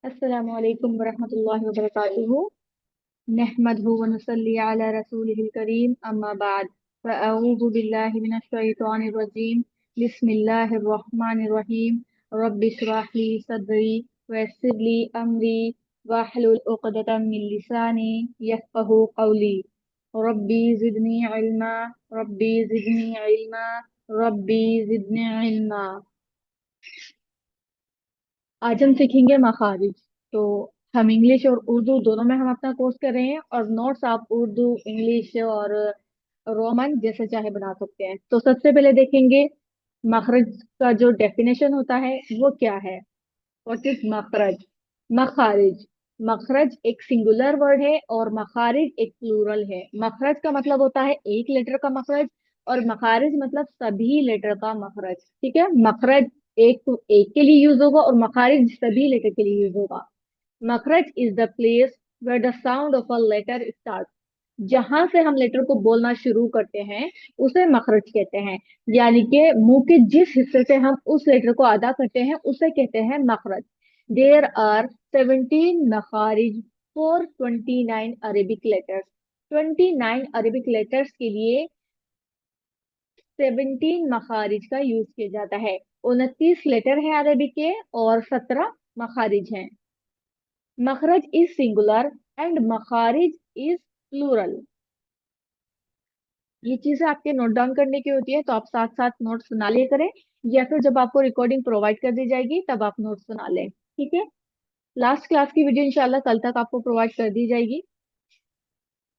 अस्सलामु अलैकुम वरहमतुल्लाहि वबरकातुहू। नहमदहु व नुसल्ली अला रसूलिहिल करीम, अम्मा बाद। फअऊज़ु बिल्लाहि मिनश शैतानिर रजीम। बिस्मिल्लाहिर रहमानिर रहीम। रब्बि इश्रह ली सदरी व यस्सिर ली अमरी वाहलुल उक़दतम मिन लिसानी यफ़क़हू क़ौली। रब्बी ज़िदनी इल्मा, रब्बी ज़िदनी इल्मा, रब्बी ज़िदनी इल्मा। आज हम सीखेंगे मखारिज। तो हम इंग्लिश और उर्दू दोनों में हम अपना कोर्स कर रहे हैं, और नोट्स आप उर्दू, इंग्लिश और रोमन जैसे चाहे बना सकते हैं। तो सबसे पहले देखेंगे मखरज का जो डेफिनेशन होता है वो क्या है। What is मखरज? मखारिज। मखरज एक सिंगुलर वर्ड है और मखारिज एक प्लूरल है। मखरज का मतलब होता है एक लेटर का मखरज, और मखारिज मतलब सभी लेटर का मखरज। ठीक है, मखरज एक तो एक के लिए यूज होगा और मखारिज सभी लेटर के लिए यूज होगा। मखरज is the place where the sound of a letter start. जहां से हम लेटर को बोलना शुरू करते हैं उसे मखरज कहते हैं। यानी कि मुंह के जिस हिस्से से हम उस लेटर को अदा करते हैं उसे कहते हैं मखरज। देयर आर 17 मखारिज for 29 Arabic letters. 29 Arabic letters के लिए 17 मखारिज का यूज किया जाता है। 29 लेटर हैं अरेबिक के और 17 मखारिज हैं। मखरज इज सिंगुलर एंड मखारिज इज प्लूरल। ये चीजें आपके नोट डाउन करने की होती है, तो आप साथ साथ नोट्स बना लिया करें, या फिर जब आपको रिकॉर्डिंग प्रोवाइड कर दी जाएगी तब आप नोट्स बना लें। ठीक है। लास्ट क्लास की वीडियो इंशाल्लाह कल तक आपको प्रोवाइड कर दी जाएगी।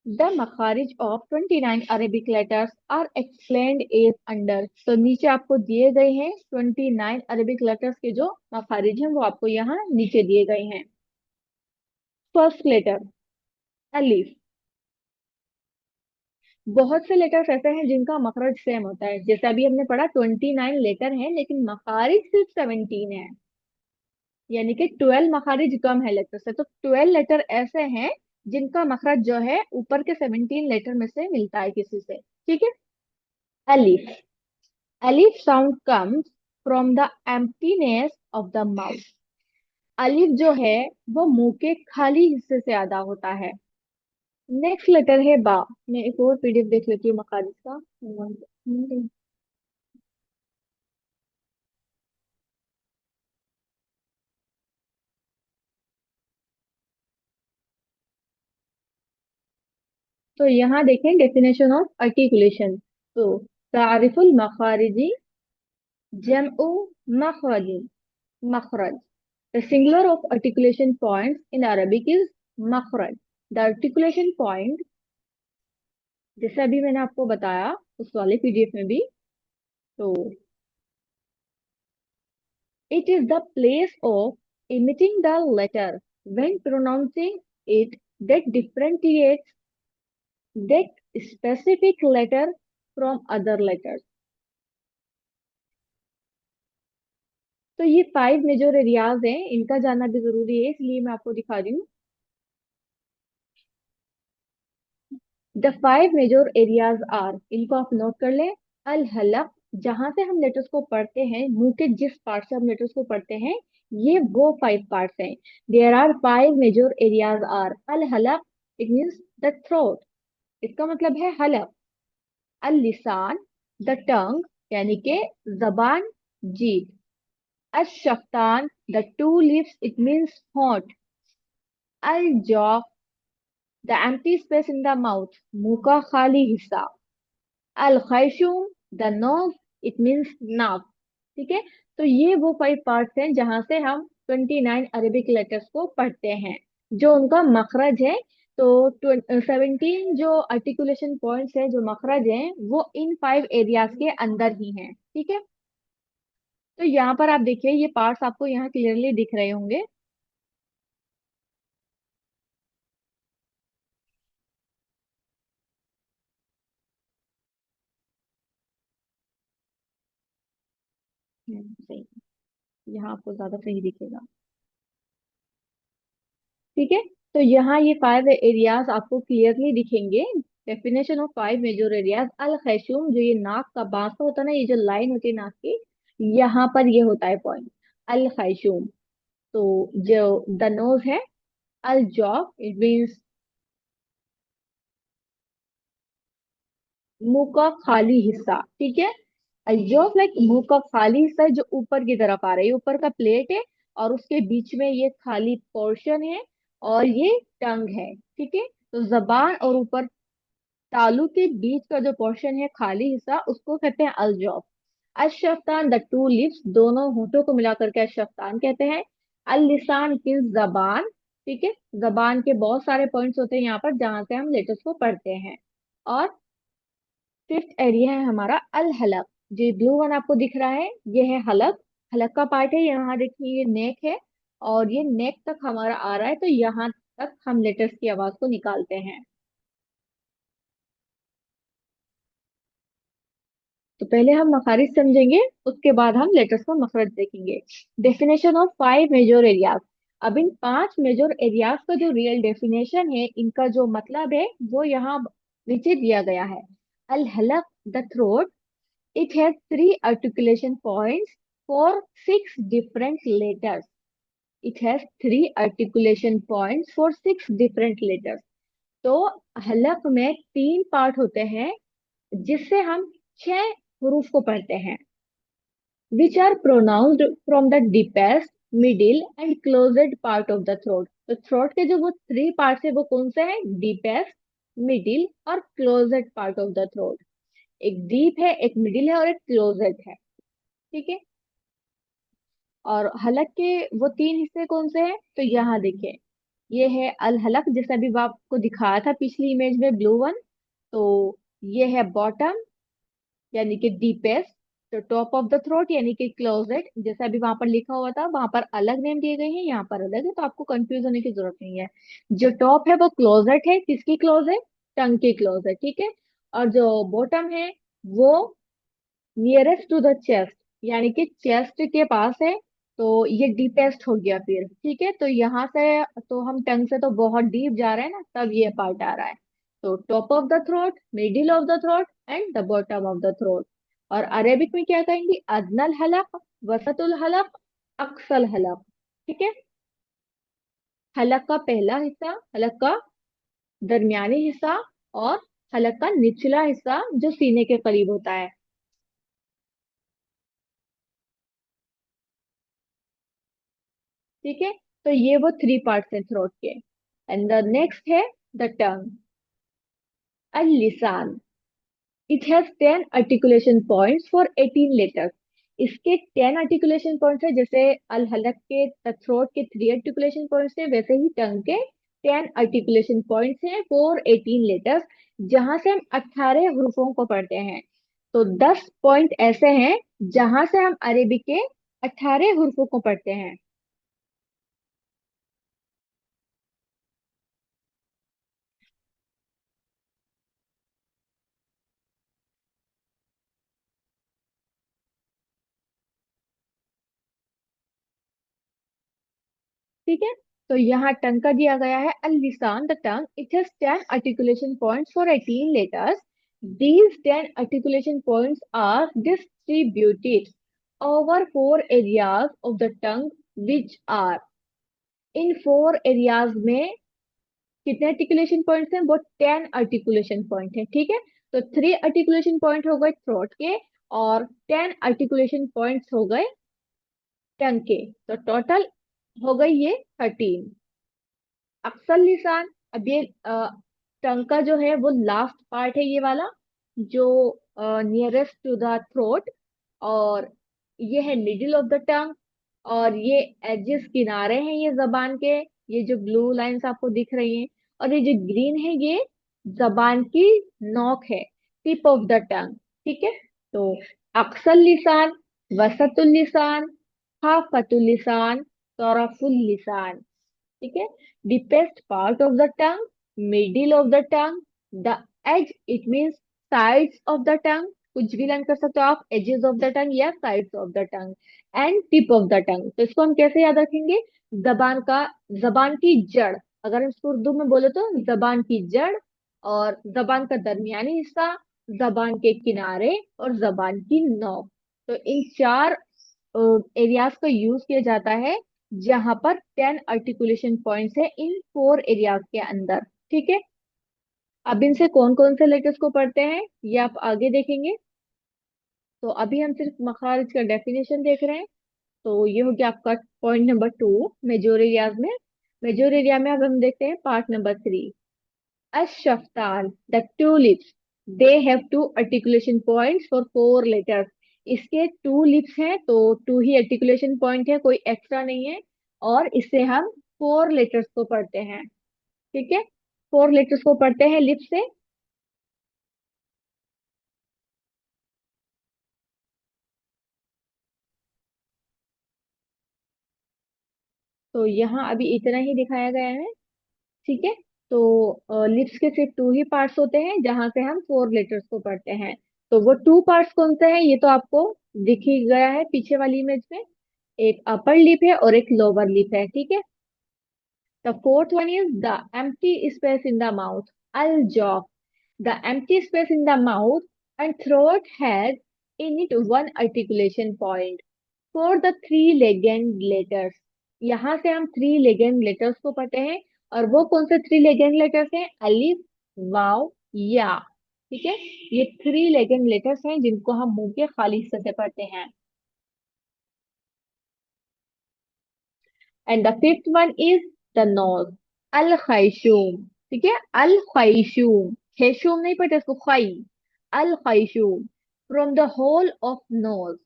द मखारिज of 29 Arabic letters are explained as under. तो नीचे आपको दिए गए हैं 29 अरेबिक लेटर्स के जो मखारिज हैं वो आपको यहाँ नीचे दिए गए हैं। फर्स्ट लेटर अलिफ। बहुत से लेटर्स ऐसे हैं जिनका मखरज सेम होता है, जैसे अभी हमने पढ़ा 29 लेटर हैं लेकिन मखारिज सिर्फ 17 है। यानी कि 12 मखारिज कम है लेटर से, तो 12 लेटर ऐसे हैं जिनका मखरज जो है ऊपर के 17 लेटर में से मिलता है किसी से। ठीक है। अलिफ। अलिफ sound comes from the emptiness of the mouth. अलिफ जो है वो मुंह के खाली हिस्से से अदा होता है। नेक्स्ट लेटर है बा। मैं एक और पीडीएफ देख लेती हूँ मखारिज का। तो यहाँ देखें डेफिनेशन ऑफ आर्टिकुलेशन। तो तारिफुल मखारिजी जमउ मखरजी। मखरज, the singular of articulation points in Arabic is मखरज। द आर्टिकुलेशन पॉइंट, जैसे अभी मैंने आपको बताया उस वाले पीडीएफ में भी, तो it is the place of emitting the letter when pronouncing it that differentiates that specific letter from other letters। तो ये 5 मेजर एरियाज हैं, इनका जानना भी जरूरी है, इसलिए मैं आपको दिखा रही हूँ। द 5 मेजर एरियाज आर, इनको आप नोट कर लें। अल हलक, जहां से हम लेटर्स को पढ़ते हैं, मुंह के जिस पार्ट से हम लेटर्स को पढ़ते हैं, ये वो 5 पार्ट्स हैं। There are 5 major areas are अल हलक, इट मीन्स द थ्रोट, इसका मतलब है हलक। अल लिसान, द टंग, यानी के जबान, जीभ। अल शफ्तान, the two lips, it means होंठ। अल जॉ, the empty space in the mouth, मुंह का खाली हिस्सा। अल खैशुम, द नोज, इट मीन्स नाक। ठीक है। तो ये वो 5 पार्ट्स हैं जहां से हम 29 अरेबिक लेटर्स को पढ़ते हैं, जो उनका मखरज है। तो 17 जो आर्टिकुलेशन पॉइंट्स है, जो मखरज हैं, वो इन 5 एरियाज के अंदर ही हैं। ठीक है। तो यहाँ पर आप देखिए ये पार्ट्स आपको यहाँ क्लियरली दिख रहे होंगे। सही, यहाँ आपको ज्यादा सही दिखेगा। ठीक है। तो यहाँ ये 5 एरियाज आपको क्लियरली दिखेंगे। Definition of 5 major areas. अल खैशूम, जो ये नाक का बांसा होता है ना, ये जो लाइन होती है नाक की, यहाँ पर ये होता है पॉइंट, अल खैशूम। तो जो द नोज है, अल जॉब इट मीन्स मुंह का खाली हिस्सा, ठीक है। अल्जोफ लाइक मुंह का खाली हिस्सा है जो ऊपर की तरफ आ रहा है, ये ऊपर का प्लेट है और उसके बीच में ये खाली पोर्शन है और ये टंग है, ठीक है। तो जबान और ऊपर तालू के बीच का जो पोर्शन है खाली हिस्सा उसको कहते हैं अल्जोफ। अशफ्तान द टू लिप्स, दोनों होठों को मिलाकर के अशफ्तान कहते हैं। अल लिसान की जबान, ठीक है। जबान के बहुत सारे पॉइंट्स होते हैं यहाँ पर जहां से हम लेटर्स को पढ़ते हैं। और फिफ्थ एरिया है हमारा अल हलक। जो ब्लू वन आपको दिख रहा है ये है हलक। हलक का पार्ट है, यहाँ देखिए ये नेक है और ये नेक तक हमारा आ रहा है, तो यहाँ तक हम लेटर्स की आवाज को निकालते हैं। तो पहले हम मखारिज समझेंगे, उसके बाद हम लेटर्स का मखरज देखेंगे। Definition of five major areas. अब इन पांच मेजर एरियाज का जो रियल डेफिनेशन है, इनका जो मतलब है वो यहाँ नीचे दिया गया है। अल हलक the throat, it has three articulation points for six different letters. It has three articulation points for six different letters. तो हलक में तीन पार्ट होते हैं जिससे हम छह हरूफ को पढ़ते हैं, which are pronounced from the deepest, middle and closest part of the throat. तो थ्रोट के जो वो थ्री पार्ट्स है वो कौन से हैं? डीपेस्ट, मिडिल और closet part of the throat. एक डीप है, एक मिडिल है और एक क्लोजेट है, ठीक है। और हलक के वो तीन हिस्से कौन से हैं? तो यहाँ देखिए, ये है अल हलक जैसा अभी आपको दिखाया था पिछली इमेज में ब्लू वन। तो ये है बॉटम यानी कि डीपेस्ट, तो टॉप ऑफ द थ्रोट यानी कि क्लोजेट, जैसा अभी वहां पर लिखा हुआ था, वहां पर अलग नेम दिए गए हैं, यहाँ पर अलग है, तो आपको कंफ्यूज होने की जरूरत नहीं है। जो टॉप है वो क्लोजेट है, किसकी क्लोज है? टंग की क्लोज है, ठीक है। और जो बॉटम है वो नियरेस्ट टू द चेस्ट यानी कि चेस्ट के पास है, तो ये डीपेस्ट हो गया फिर, ठीक है। तो यहाँ से तो हम टंग से तो बहुत डीप जा रहे हैं ना, तब ये पार्ट आ रहा है। तो top of the throat, middle of the throat and the bottom of the throat. और अरेबिक में क्या कहेंगे? अदनल हलक, वसतुल हलक, अक्सल हलक, ठीक है। हलक का पहला हिस्सा, हलक का दरमियानी हिस्सा और हलक का निचला हिस्सा जो सीने के करीब होता है, ठीक है। तो ये वो थ्री पार्ट्स हैं थ्रोट के। एंड द नेक्स्ट है द टंग, अल लिसान। It has 10 articulation points for 18 letters. इसके 10 आर्टिकुलेशन पॉइंट्स है, जैसे अल हलक के थ्रोट के 3 आर्टिकुलेशन पॉइंट्स है, वैसे ही टंग के 10 आर्टिकुलेशन पॉइंट्स हैं फॉर 18 लेटर्स, जहां से हम 18 हरूफों को पढ़ते हैं। तो 10 पॉइंट ऐसे हैं जहां से हम अरेबिक के 18 हरूफों को पढ़ते हैं, ठीक है। तो यहाँ टंग का दिया गया है अल लिसान the tongue, it has 10 articulation points for 18 letters. These 10 articulation points are distributed over four areas of the tongue, which are, in four areas में कितने आर्टिकुलेशन पॉइंट्स हैं? वो 10 आर्टिकुलेशन पॉइंट है, ठीक है। तो 3 आर्टिकुलेशन पॉइंट हो गए थ्रोट के और 10 आर्टिकुलेशन पॉइंट्स हो गए टंग के, तो टोटल हो गई ये 13। अक्सर लिसान, अब ये टंग का जो है वो लास्ट पार्ट है, ये वाला जो नियरेस्ट टू द थ्रोट, और ये है मिडिल ऑफ द टंग, और ये एजेस किनारे हैं ये जबान के, ये जो ब्लू लाइंस आपको दिख रही हैं, और ये जो ग्रीन है ये जबान की नोक है, टिप ऑफ द टंग, ठीक है। तो अक्सर लिसान, वसतुल लिसान, हाफतुल लिसान, तौरफुल लिसान, ठीक है। deepest part of the tongue, middle of the tongue, the edge it means sides of the tongue, कुछ भी लर्न कर सकते हो आप, edges of the tongue या sides of the tongue, and tip of the tongue। तो इसको हम कैसे याद रखेंगे? जबान का, जबान की जड़, अगर हम इसको उर्दू में बोले तो जबान की जड़, और जबान का दरमियानी हिस्सा, जबान के किनारे और जबान की नोक। तो इन चार एरियाज का यूज किया जाता है जहां पर 10 आर्टिकुलेशन पॉइंट्स है इन 4 एरियाज के अंदर। ठीक है। अब इनसे कौन कौन से लेटर्स को पढ़ते हैं ये आप आगे देखेंगे। तो अभी हम सिर्फ मखारिज का डेफिनेशन देख रहे हैं। तो ये हो गया आपका पॉइंट नंबर 2, मेजोर एरियाज में। मेजोर एरिया में अब हम देखते हैं पार्ट नंबर 3। अशफ्ताल, the two lips, they have two articulation points for 4 letters. इसके 2 लिप्स हैं तो 2 ही आर्टिकुलेशन पॉइंट है, कोई एक्स्ट्रा नहीं है। और इससे हम 4 लेटर्स को पढ़ते हैं। ठीक है। 4 लेटर्स को पढ़ते हैं लिप से। तो यहाँ अभी इतना ही दिखाया गया है। ठीक है। तो लिप्स के सिर्फ 2 ही पार्ट्स होते हैं जहां से हम 4 लेटर्स को पढ़ते हैं। तो वो 2 पार्ट्स कौन से हैं ये तो आपको दिख ही गया है पीछे वाली इमेज में। एक अपर लिप है और एक लोअर लिप है। ठीक है। The fourth one is the empty space in the mouth, अल जॉफ। The empty space in the mouth and throat has in it one articulation point for the 3 legend letters. यहाँ से हम 3 लेगेंड लेटर्स को पढ़ते हैं। और वो कौन से 3 लेगेंड लेटर्स हैं? अलिफ, वाव, या। ठीक है। ये 3 लेगेंड लेटर्स हैं जिनको हम मुंह के खाली हिस्से से पढ़ते हैं। And the fifth one is the nose, अल खैशूम। ठीक है। अल खैशूम, खैशूम नहीं पढ़ते इसको, खई। अल खैशूम, from the hole of nose.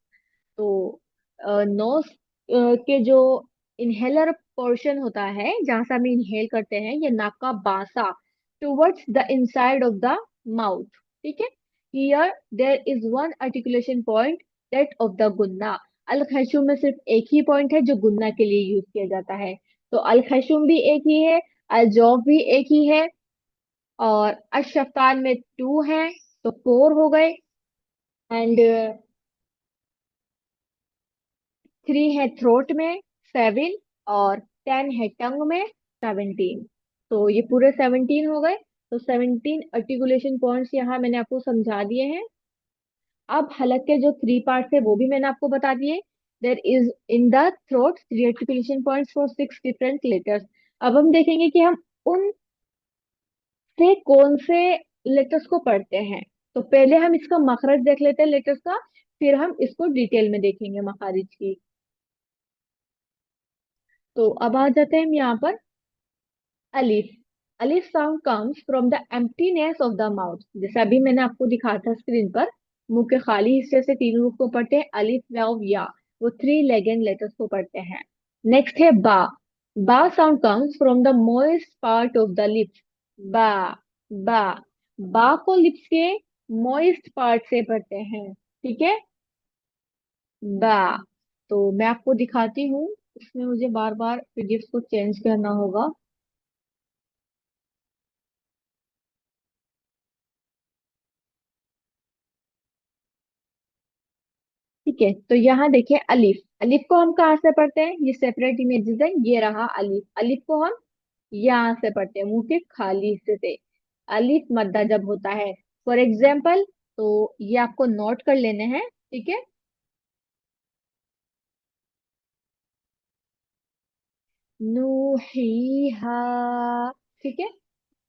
तो नोज के जो इनहेलर पोर्शन होता है जहां से हम इनहेल करते हैं, ये नाक का बासा, towards the inside of the mouth. ठीक है। Here there is one articulation point, that of the गुन्ना। अल खैशुम में सिर्फ एक ही पॉइंट है जो गुन्ना के लिए यूज किया जाता है। तो अल खैशुम भी एक ही है, अल जौफ भी एक ही है, और अशफान में 2 है, तो 4 हो गए। एंड 3 है थ्रोट में, 7। और 10 है टंग में, 17। तो ये पूरे 17 हो गए। तो 17 आर्टिकुलेशन पॉइंट्स यहाँ मैंने आपको समझा दिए हैं। अब हलक के जो 3 पार्ट्स है वो भी मैंने आपको बता दिए। There is in the throat 3 articulation points for 6 different letters. अब हम देखेंगे कि हम उन से कौन से लेटर्स को पढ़ते हैं। तो पहले हम इसका मखरज देख लेते हैं लेटर्स का, फिर हम इसको डिटेल में देखेंगे मखारिज की। तो अब आ जाते हैं हम यहाँ पर अलिफ। अलिफ sound comes from the emptiness of the mouth. जैसे अभी मैंने आपको दिखाया था स्क्रीन पर, मुंह के खाली हिस्से से 3 रूप को पढ़ते हैं, अलिफ, वाव, या। वो 3 लेगेंड लेटर्स को पढ़ते हैं। नेक्स्ट है बा। बा sound comes from the moist part of the lips. बा, बा। बा को लिप्स के मोइस्ट पार्ट से पढ़ते हैं। ठीक है। बा। तो मैं आपको दिखाती हूँ, इसमें मुझे बार बार पीडीएफ को चेंज करना होगा। ठीक है। तो यहाँ देखिए अलिफ। अलिफ को हम कहाँ से पढ़ते हैं? ये सेपरेट इमेजेस है, ये रहा अलिफ। अलिफ को हम यहाँ से पढ़ते हैं, मुंह के खाली हिस्से से। अलिफ मद्दा जब होता है, फॉर एग्जाम्पल, तो ये आपको नोट कर लेने हैं। ठीक है। नूहीहा। ठीक है।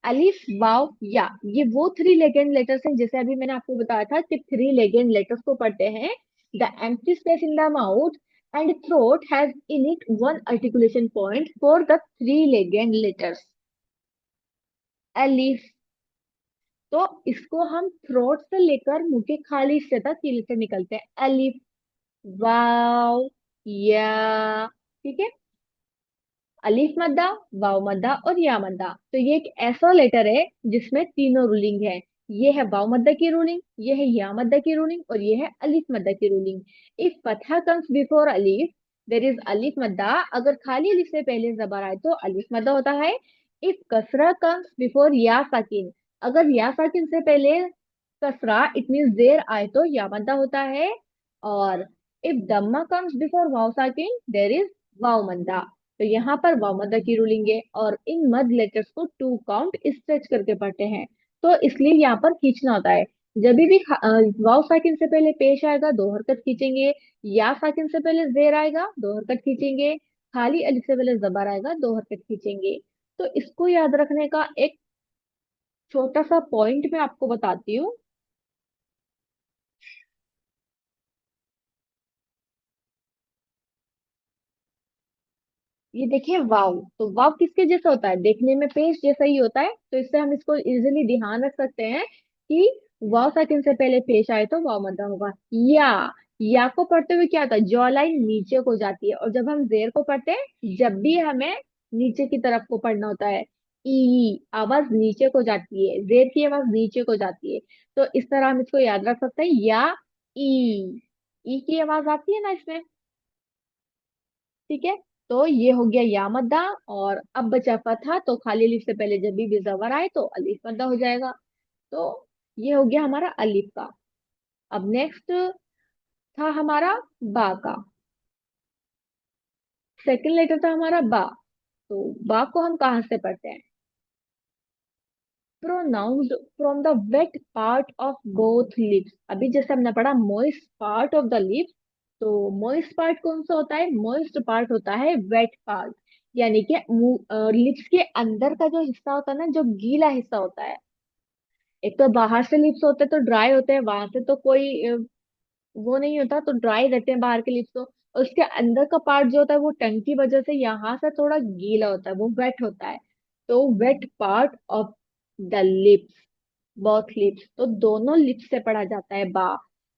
अलिफ, वाव, या। ये वो 3 लेगेंड लेटर्स हैं जैसे अभी मैंने आपको बताया था कि 3 लेगेंड लेटर्स को पढ़ते हैं। The empty space in the mouth and throat has in it one articulation point for the 3 legend letters. अलिफ, तो इसको हम थ्रोट से लेकर मुंह के खाली हिस्से तक ये लेटर निकलते हैं। अलिफ, वाव, या। ठीक है। अलिफ मद्दा, वाव मद्दा और या मद्दा। तो ये एक ऐसा लेटर है जिसमें तीनों रूलिंग है। ये है वाव मद्दा की रूलिंग, ये है या मद्दा की रूलिंग, और ये है अलिफ मद्दा की ruling. If Fataha comes before अलिफ, देर इज अलिफ मद्दा। अगर खाली अलिफ से पहले जबर आए तो अलिफ मद्दा होता है। इफ कसरा कम्स बिफोर या साकिन, अगर या साकिन से पहले कसरा, इट मीन जेर आए तो या मद्दा होता है। और इफ दम्मा कम्स बिफोर वाव साकिन, देर इज वाव मद्दा। तो यहाँ पर वाव मद्दा की रूलिंग है, और इन मद लेटर्स को 2 काउंट स्ट्रेच करके पढ़ते हैं। तो इसलिए यहाँ पर खींचना होता है। जब भी वाव साकिन से पहले पेश आएगा 2 हरकत खींचेंगे, या साकिन से पहले जेर आएगा 2 हरकत खींचेंगे, खाली अलिफ से पहले जबर आएगा, दो हरकत खींचेंगे। तो इसको याद रखने का एक छोटा सा पॉइंट मैं आपको बताती हूँ। ये देखिए वाव, तो वाव किसके जैसा होता है? देखने में पेश जैसा ही होता है, तो इससे हम इसको इजीली ध्यान रख सकते हैं कि वाव सेकंड से पहले पेश आए तो वाव मद्दा होगा। या को पढ़ते हुए क्या होता है? जॉ लाइन नीचे को जाती है, और जब हम जेर को पढ़ते हैं, जब भी हमें नीचे की तरफ को पढ़ना होता है, ई आवाज नीचे को जाती है, जेर की आवाज नीचे को जाती है। तो इस तरह हम इसको याद रख सकते हैं, या ई की आवाज आती है ना इसमें, ठीक है। तो ये हो गया या मद्दा। और अब बचा फतहा, तो खाली अलिफ से पहले जब भी जबर आए तो अलिफ मद्दा हो जाएगा। तो ये हो गया हमारा अलिफ का। अब नेक्स्ट था हमारा बा का। सेकंड लेटर था हमारा बा। तो बा को हम कहाँ से पढ़ते हैं? Pronounced from the wet part of both lips. अभी जैसे हमने पढ़ा moist part of the lips, तो मोइस्ट पार्ट कौन सा होता है? मोइस्ट पार्ट होता है वेट पार्ट, यानी कि लिप्स के अंदर का जो हिस्सा होता है ना, जो गीला हिस्सा होता है। एक तो बाहर से लिप्स होते हैं तो ड्राई होते हैं, वहां से तो कोई वो नहीं होता, तो ड्राई रहते हैं बाहर के लिप्स तो। और उसके अंदर का पार्ट जो होता है वो टंग की वजह से यहाँ से थोड़ा गीला होता है, वो वेट होता है। तो wet part of the lips, both lips, तो दोनों लिप्स से पढ़ा जाता है बा।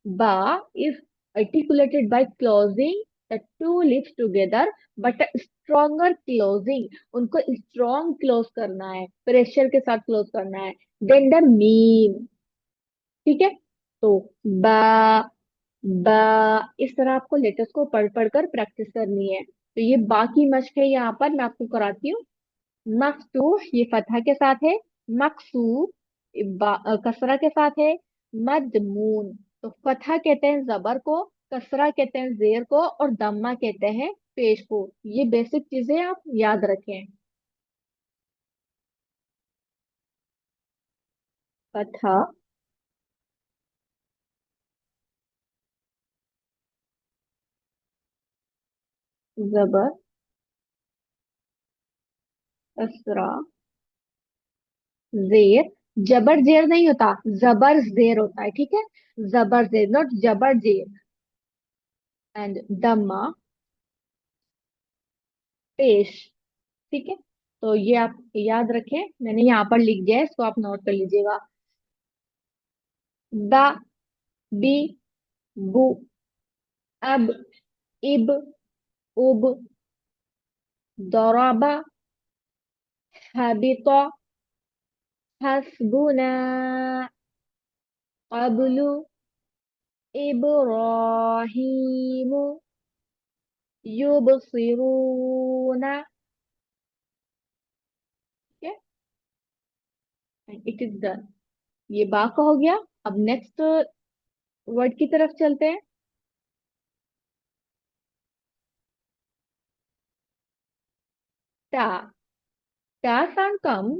बा is articulated by closing the two lips together, but a stronger closing, उनको स्ट्रॉन्ग क्लोज करना है, प्रेशर के साथ क्लोज करना है, देन द मीम, ठीक है। तो बा, बा, इस तरह आपको लेटर्स को पढ़ पढ़ कर प्रैक्टिस करनी है। तो ये बाकी मश्क है, यहाँ पर मैं आपको कराती हूँ। मफ्तूह ये फतहा के साथ है, मकसूर कसरा के साथ है, मदमून तो फतहा कहते हैं जबर को, कसरा कहते हैं जेर को, और दम्मा कहते हैं पेश को। ये बेसिक चीजें आप याद रखें। फतहा, जबर, कसरा, जेर। जबर जेर नहीं होता, जबर जेर होता है, ठीक है। जबर जेर, नॉट जबर जेर। एंड दम्मा, पेश, ठीक है। तो ये आप याद रखें, मैंने यहाँ पर लिख दिया है, इसको आप नोट कर लीजिएगा। दा, बी, बु, अब, इब, उब, दराबा, हबिता, हस्बुना, कबलु, इब्राहिमु, युबसिरूना, इट इज डन। ये बा का हो गया। अब नेक्स्ट वर्ड की तरफ चलते हैं। टा, टा sound come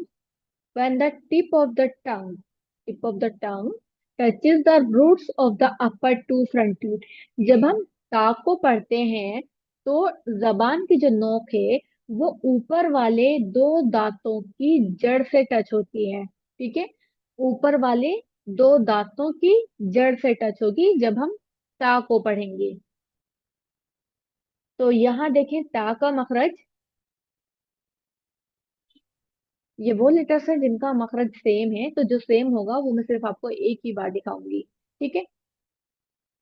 when the tip of the tongue touches the roots of the upper two front teeth। जब हम ता को पढ़ते हैं तो जबान की जो नोक है वो ऊपर वाले दो दांतों की जड़ से टच होती है, ठीक है। ऊपर वाले दो दांतों की जड़ से टच होगी जब हम ता को पढ़ेंगे। तो यहाँ देखें ता का मखरज, ये वो लेटर्स है जिनका मखरज सेम है, तो जो सेम होगा वो मैं सिर्फ आपको एक ही बार दिखाऊंगी, ठीक है।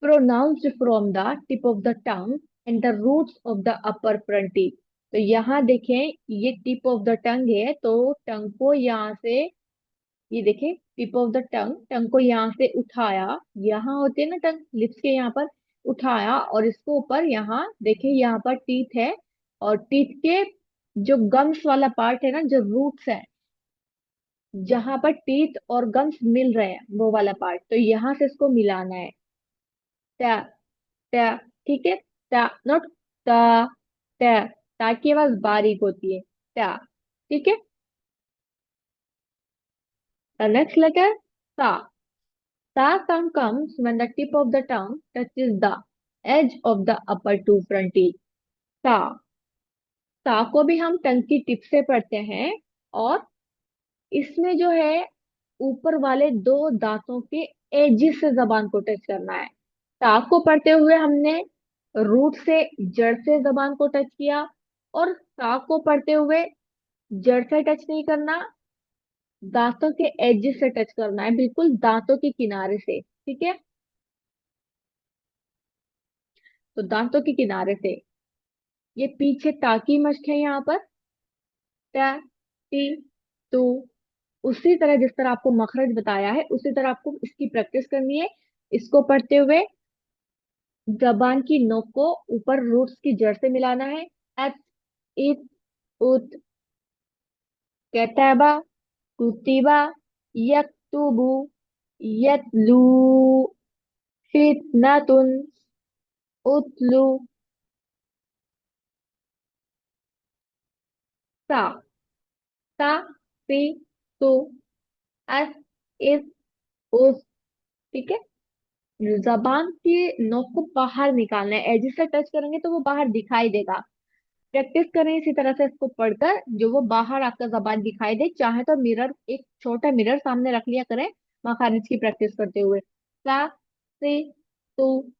Pronounced from the tip of the tongue and the roots of the upper front teeth. तो यहाँ देखें, ये टिप ऑफ द टंग है, तो टंग को यहाँ से, ये देखें टिप ऑफ द टंग, टंग को यहाँ से उठाया, यहाँ होते हैं ना टंग लिप्स के यहाँ पर, उठाया और इसको ऊपर, यहाँ देखें यहाँ पर टीथ है, और टीथ के जो गम्स वाला पार्ट है ना, जो रूट्स है, जहां पर टीथ और गम्स मिल रहे हैं वो वाला पार्ट, तो यहाँ से इसको मिलाना है। टा, टा, ठीक है। टा, नॉट ता, टा, ता की आवाज बारीक होती है, टा, ठीक है। The next letter, ta. Ta sound comes when the tip of the tongue touches the edge of the upper two front teeth. Ta. ता को भी हम टंग की टिप से पढ़ते हैं, और इसमें जो है ऊपर वाले दो दांतों के एजिस से जबान को टच करना है। ता को पढ़ते हुए हमने रूट से, जड़ से जबान को टच किया, और ता को पढ़ते हुए जड़ से टच नहीं करना, दांतों के एजिस से टच करना है, बिल्कुल दांतों के किनारे से। ठीक है, तो दांतों के किनारे से, ये पीछे ता की मश्क है यहाँ पर। टा, टी, तू। उसी तरह जिस तरह आपको मखरज बताया है, उसी तरह आपको इसकी प्रैक्टिस करनी है। इसको पढ़ते हुए जबान की नोक को ऊपर रूट्स की जड़ से मिलाना है। एत, इत, उत, कैतबा, कुतिबा, यक्तुबु, यतलू, फितनातुन, उतलू। सा, सा, सी, सु, अस, इस, उस। ठीक है, जबान की नोक को बाहर निकालना है, एज से टच करेंगे तो वो बाहर दिखाई देगा। प्रैक्टिस करें इसी तरह से इसको पढ़कर, जो वो बाहर आपका जबान दिखाई दे। चाहे तो मिरर, एक छोटा मिरर सामने रख लिया करें मखारिज की प्रैक्टिस करते हुए। सा, सी, सु,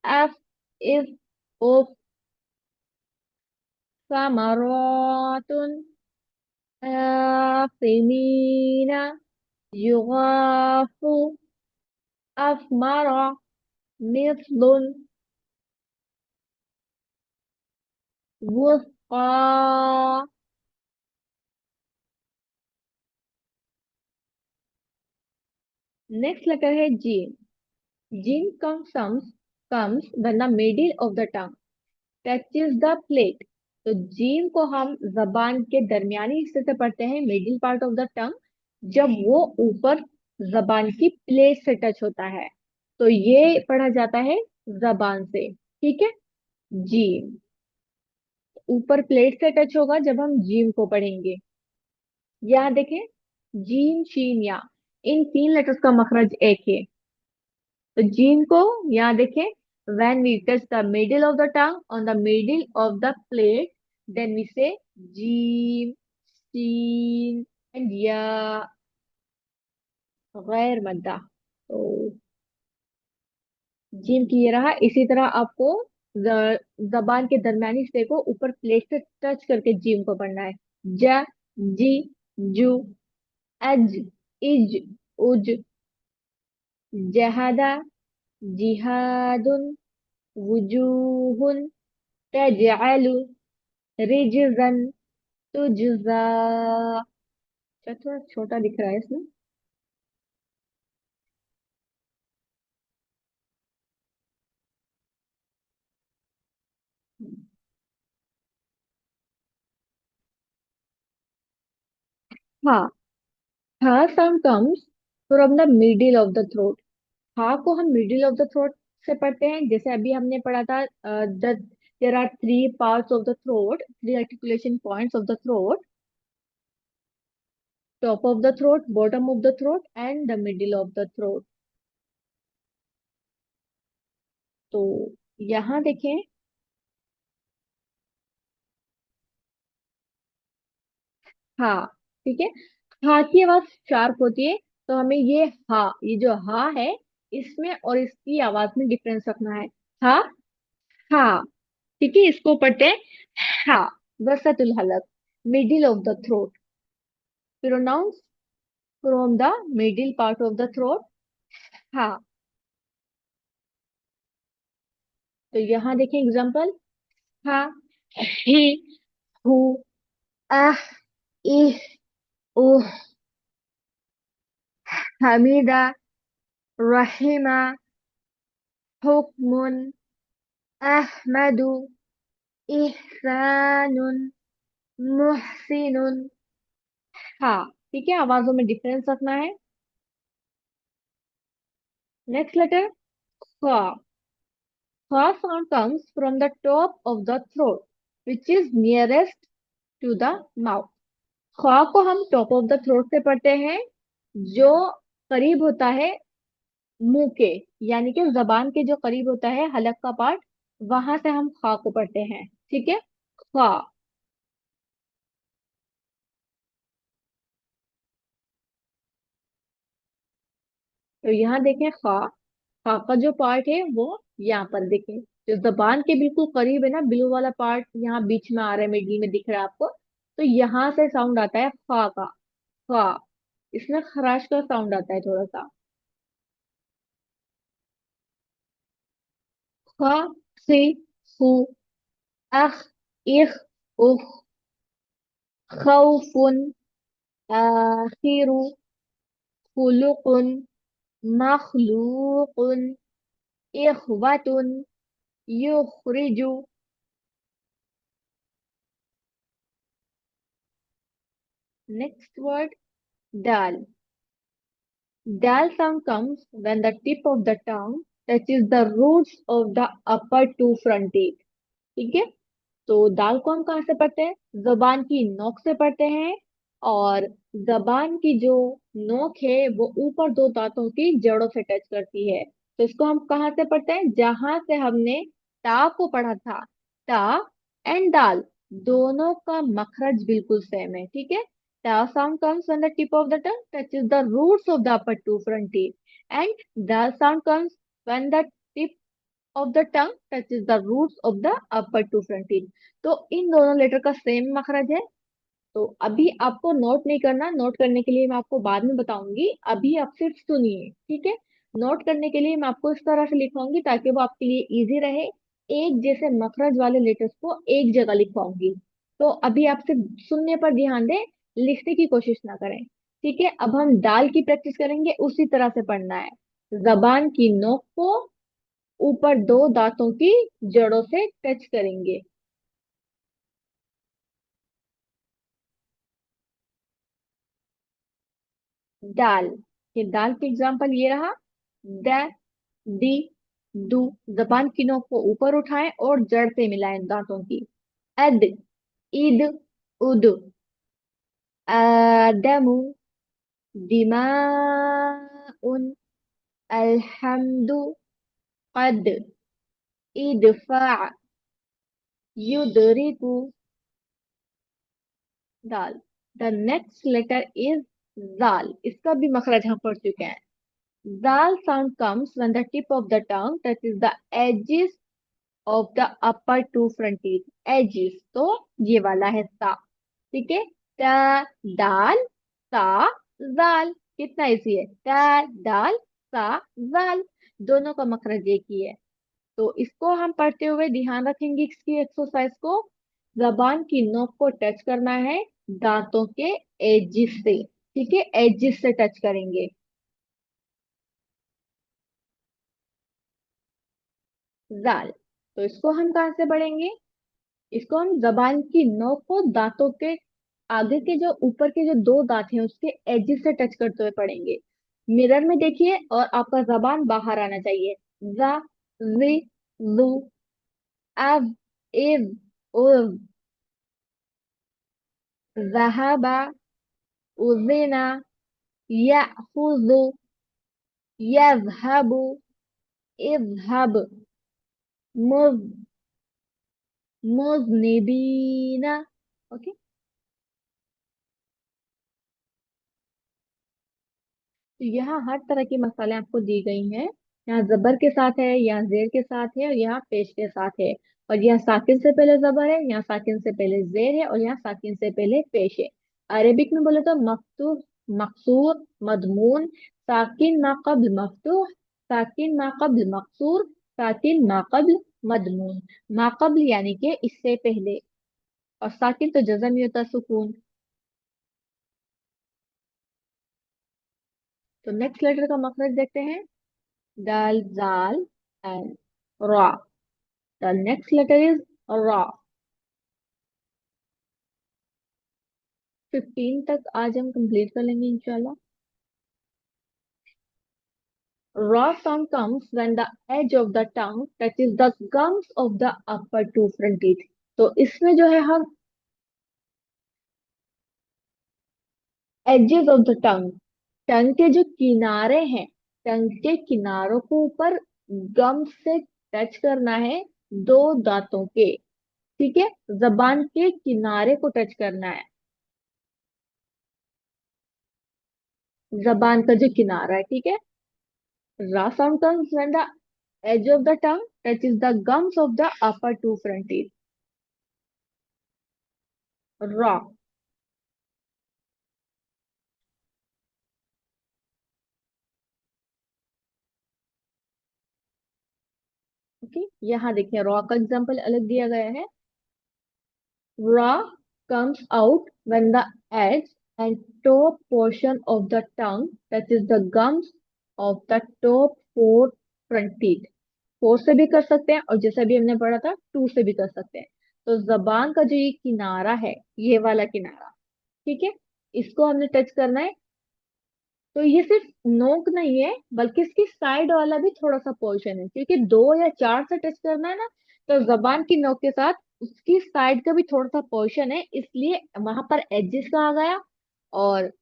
एफ, इस, उफ, समरातुन, फेमीना, युगाफु, अफमारा, मिस्लुन, वुस्का। नेक्स्ट लेटर है gene. Gene comes when the middle of the tongue touches the plate। तो जीन को हम जबान के दरमियानी हिस्से से पढ़ते हैं, मिडिल पार्ट ऑफ द टंग, जब वो ऊपर जबान की प्लेट से टच होता है, तो ये पढ़ा जाता है जबान से। ठीक है, जीम ऊपर प्लेट से टच होगा जब हम जीम को पढ़ेंगे। यहाँ देखें, जीम, शीन, या, इन तीन लेटर्स का मखरज एक है। तो जीन को यहाँ देखें, when we touch the middle of the tongue on the middle of the plate, then we say जीम, शीन एंड या, गैर मद्दा। तो जीम की ये रहा। इसी तरह आपको जबान के दरमियानी हिस्से को ऊपर प्लेट से टच करके जीम को पढ़ना है। ज, जी, जू, अज, इज, उज, जहदा, जिहादुन, वुजूहुन, तजअलु, रिजजन, तुजजा। थोड़ा छोटा दिख रहा है इसमें। हाँ, हा sound comes from the middle of the throat. हा को हम मिडिल ऑफ द थ्रोट से पढ़ते हैं, जैसे अभी हमने पढ़ा था, the there are three parts of the throat, three articulation points of the throat: top of the throat, bottom of the throat and the middle of the throat. तो यहाँ देखें, हाँ, ठीक है, हा की आवाज शार्प होती है, तो हमें ये जो हा है, इसमें और इसकी आवाज में डिफरेंस रखना है। हा, हा। ठीक है, इसको पढ़ते हैं हा। वसतुल हलक, middle of the throat, pronounce from the middle part of the throat. हा। तो यहाँ देखें एग्जांपल: हा, ही, हु, अह, इह, उह, हमीदा, रहीमा, हुक्मुन, अहमदु, इहसानुन, मुहसिनुन। हाँ, ठीक है, आवाजों में डिफरेंस रखना है। नेक्स्ट लेटर, ख। ख sound comes from the top of the throat, which is nearest to the mouth। ख को हम टॉप ऑफ द थ्रोट से पढ़ते हैं, जो करीब होता है मुंह के, यानी कि जबान के जो करीब होता है हलक का पार्ट, वहां से हम ख को पढ़ते हैं। ठीक है, ख। तो यहाँ देखें खा, खा का जो पार्ट है वो यहाँ पर देखें, जो जबान के बिल्कुल करीब है ना, ब्लू वाला पार्ट यहाँ बीच में आ रहा है, मिडिल में दिख रहा है आपको। तो यहाँ से साउंड आता है खा का, खा। इसमें खराश का साउंड आता है थोड़ा सा। ख, सी, खू, अख, इख, उख, खौफुन, आखिरु, खुलुकुन, मखलूकुन, इखवतुन, युखरिजु। Next word, dal. Dal sound comes when the tip of the tongue touches the roots of the upper two front teeth. ठीक है। तो दाल को हम कहाँ से पढ़ते हैं? जबान की नोक से पढ़ते हैं। और जबान की जो नोक है वो ऊपर दो दांतों की जड़ों से टच करती है। तो इसको हम कहाँ से पढ़ते हैं? जहां से हमने ता को पढ़ा था। ता एंड दाल दोनों का मखरज बिल्कुल सेम है। ठीक है। ता sound comes when the tip of the tongue touches the roots of the upper two front teeth, and दाल साउंड कम्स व्हेन द टिप of the tongue touches the roots of the upper two front teeth। तो इन दोनों letter का same मखरज है। तो अभी आपको note नहीं करना, नोट करने के लिए मैं आपको बाद में बताऊंगी, अभी आप सिर्फ सुनिए। ठीक है। नोट करने के लिए मैं आपको इस तरह से लिखवाऊंगी ताकि वो आपके लिए इजी रहे। एक जैसे मखरज वाले लेटर्स को एक जगह लिखवाऊंगी। तो अभी आप सिर्फ सुनने पर ध्यान दें, लिखने की कोशिश ना करें। ठीक है। अब हम दाल की प्रैक्टिस करेंगे, उसी तरह से पढ़ना है। जबान की नोक को ऊपर दो दांतों की जड़ों से टच करेंगे। दाल। ये दाल के एग्जाम्पल ये रहा, द, दी, दू। जबान की नोक को ऊपर उठाएं और जड़ से मिलाएं दांतों की। अद, ईद, उद, आदमु, दिमाउन, अल्हम्दु, कद, इदफा, युदरिकु, दाल। द नेक्स्ट लेटर इज जाल। इसका भी मखरज हम पढ़ चुके हैं। Zal sound comes when the tip of the tongue touches the edges of the upper two front teeth. Edges, तो ये वाला है सा। ठीक है। ता, दाल, सा, जाल। कितना इजी है? ता, दाल, सा, जाल। दोनों का मखरज एक ही है। तो इसको हम पढ़ते हुए ध्यान रखेंगे इसकी एक्सरसाइज को। जबान की नोक को टच करना है दांतों के एजिस से। ठीक है। एजिस से टच करेंगे। जाल। तो इसको हम कहाँ से पढ़ेंगे? इसको हम जबान की नोक को दांतों के आगे के जो ऊपर के जो दो दांत हैं उसके एजिस से टच करते हुए पढ़ेंगे। मिरर में देखिए और आपका जबान बाहर आना चाहिए। जा, जी, जू, अब, इज, उज, जहाबा, उजिना, याखुजु, यजहबु, इजहब, मुज, मुजनिबीना। ओके। तो यहाँ हर तरह की मसाले आपको दी गई हैं। यहाँ जबर के साथ है, यहाँ जेर के साथ है, और यहाँ पेश के साथ है। और यहाँ साकिन से पहले जबर है, यहाँ साकिन से पहले जेर है, और यहाँ साकिन से पहले पेश है। अरेबिक में बोले तो मफ्तूह, मकसूर, मदमून, साकिन मा कब्ल मफ्तूह, साकिन मा कब्ल मकसूर, साकिन मा कब्ल मदमून। मा कब्ल यानी कि इससे पहले, और साकिन तो जज़म ही होता है, सुकून। तो नेक्स्ट लेटर का मखरज देखते हैं। Dal, zal, and ra. The next letter is ra। 15 तक आज हम कंप्लीट कर लेंगे इंशाल्लाह। Ra sound comes when the edge of the tongue touches the gums of the upper two front teeth। तो इसमें जो है हम edges of the tongue, टंग के जो किनारे हैं, टंग के किनारों को ऊपर गम से टच करना है दो दांतों के। ठीक है। जबान के किनारे को टच करना है, जबान का जो किनारा है। ठीक है। Ra sound comes when the edge of the tongue touches the gums of the upper two front teeth. Ra. Okay, यहाँ देखिए रॉ का एग्जाम्पल अलग दिया गया है. Ra comes out when the edge and top portion of the tongue touches the gums of the top four front teeth. Four से भी कर सकते हैं और जैसा भी हमने पढ़ा था टू से भी कर सकते हैं. तो जबान का जो ये किनारा है, ये वाला किनारा, ठीक है, इसको हमने टच करना है. तो ये सिर्फ नोक नहीं है, बल्कि इसकी साइड वाला भी थोड़ा सा पोर्शन है, क्योंकि दो या चार से टच करना है ना, तो जबान की नोक के साथ उसकी साइड का भी थोड़ा सा पोर्शन है, इसलिए वहां पर एजेस का आ गया. और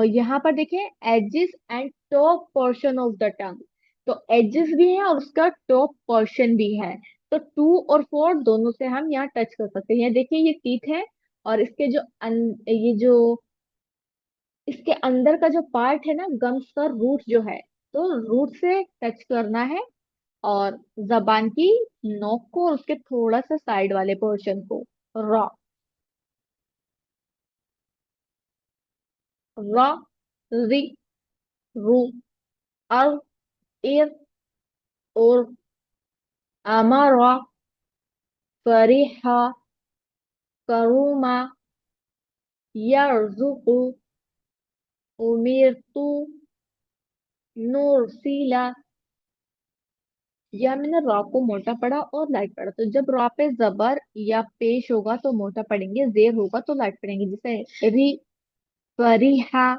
यहाँ पर देखिए edges and top portion of the tongue. तो एजेस भी है और उसका टॉप पोर्शन भी है. तो टू और फोर दोनों से हम यहाँ टच कर सकते हैं. देखिए ये टीथ है, और इसके जो ये जो इसके अंदर का जो पार्ट है ना, गम्स का रूट जो है, तो रूट से टच करना है. और जबान की नोक को और उसके थोड़ा सा साइड वाले पोर्शन को. रॉ. रॉ. री. रू. अर. ir. और. अमरा. फरिहा. करूमा. यरजुकु. उमिरतु. नूरसीला. या मैंने रॉ को मोटा पढ़ा और लाइट पढ़ा. तो जब रॉ पे जबर या पेश होगा तो मोटा पढ़ेंगे, जेर होगा तो लाइट पढ़ेंगे. जैसे री. फरीहा.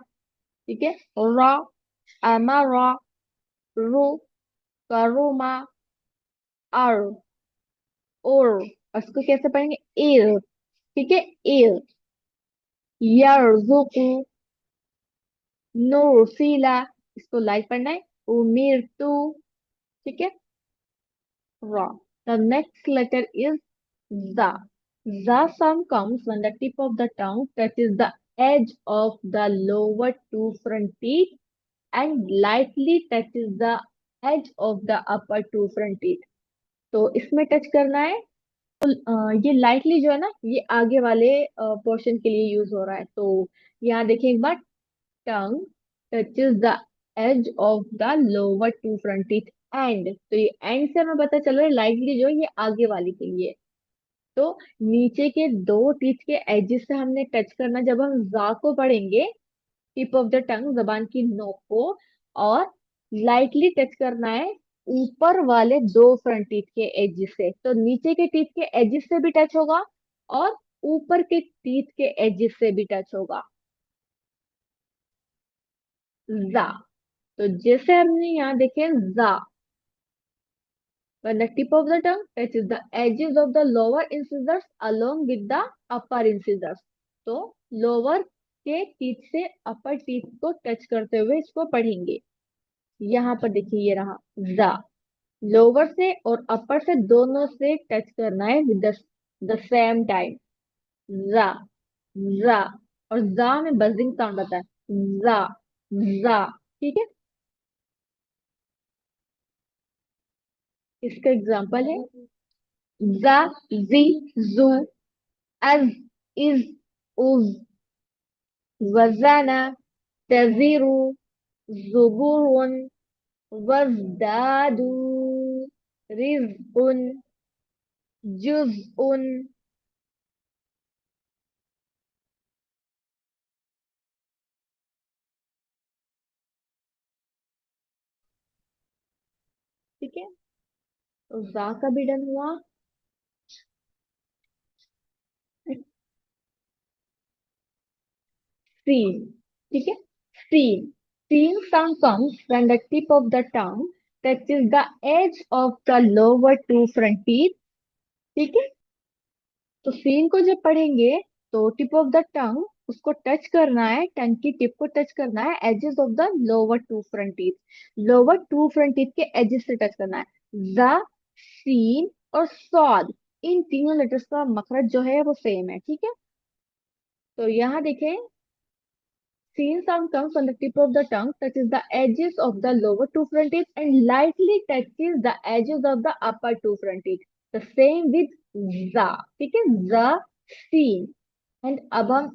ठीक है. रॉ. अमरा. रू. करुमा. आर. और इसको कैसे पढ़ेंगे? एर. ठीक है. एर. यरजुकु. नूरसीला. इसको लाइट पढ़ना है. उमिर टू. ठीक है. Raw. The next letter is za. The sound comes when the tip of the tongue touches the edge of the lower two front teeth and lightly touches the edge of the upper two front teeth. तो इसमें touch करना है. ये lightly जो है ना, ये आगे वाले पोर्शन के लिए यूज हो रहा है. तो यहाँ देखिए एक बार. Tongue touches the edge of the lower two front teeth end. तो ये एंड से हमें पता चल रहा है लाइटली जो है ये आगे वाली के लिए. तो नीचे के दो टीथ के एजेस से हमने टच करना जब हम जा को पढ़ेंगे. टिप ऑफ द टंग, जबान की नोक को. और लाइटली टच करना है ऊपर वाले दो फ्रंट टीथ के एजेस से. तो नीचे के टीथ के एजेस से भी टच होगा और ऊपर के टीथ के एजेस से भी टच होगा. जा. तो जैसे हमने यहाँ देखे जा. When the tip of the tongue touches the edges of the lower incisors along with the upper incisors. तो लोअर के टीथ से अपर टीथ को टच करते हुए इसको पढ़ेंगे. यहाँ पर देखिए ये रहा जा. लोअर से और अपर से दोनों से टच करना है विद द सेम टाइम. जा. जा. और जा में बजिंग साउंड आता है. जा. जा. ठीक है. इसका एग्जाम्पल है जा. जी. जू. अज. इज. उज. वज़ाना. तज़ीरु. ज़ुबुरुन. वज़दादु. रिज़्क़ुन. जुज़उन. ठीक है. तो जा का भी डन हुआ. सीन. ठीक है. सीन. सीन sound comes when the tip of the tongue touches the edge of the lower two front teeth. ठीक है. तो सीन को जब पढ़ेंगे तो टिप ऑफ द टंग उसको टच करना है, टंग की टिप को टच करना है edges of the lower two front teeth. Lower two front teeth के एजेस से टच करना है. ज. सीन और सॉद. इन तीनों लेटर्स का मखरज जो है वो सेम है. ठीक है. तो यहाँ देखें Seen sound comes when the tip of the tongue touches the edges of the lower two front teeth and lightly touches the edges of the upper two front teeth. The same with za. ठीक है, za, seen. And अब हम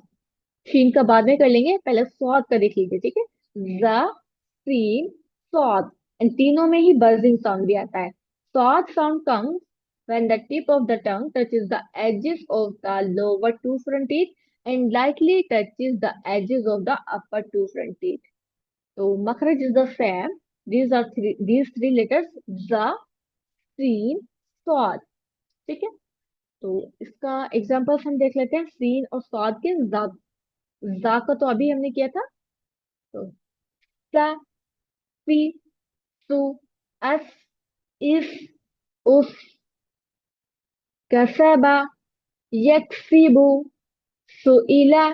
शीन का बाद में कर लेंगे, पहले सॉद का देख लीजिए, ठीक है। जा, सीन, सॉद, एंड तीनों में ही बर्जिंग साउंड भी आता है। Saud sound comes when the tip of the tongue touches the edges of the lower two front teeth and lightly touches the edges of the upper two front teeth. So makhraj is the same. These three letters za, sin, sod. ठीक है। तो इसका examples हम देख लेते हैं scene और Saud के। जा का तो अभी हमने किया था। तो सा, सी, सु, अस, इस, उस, कसबा, यकसिबु, सुइला,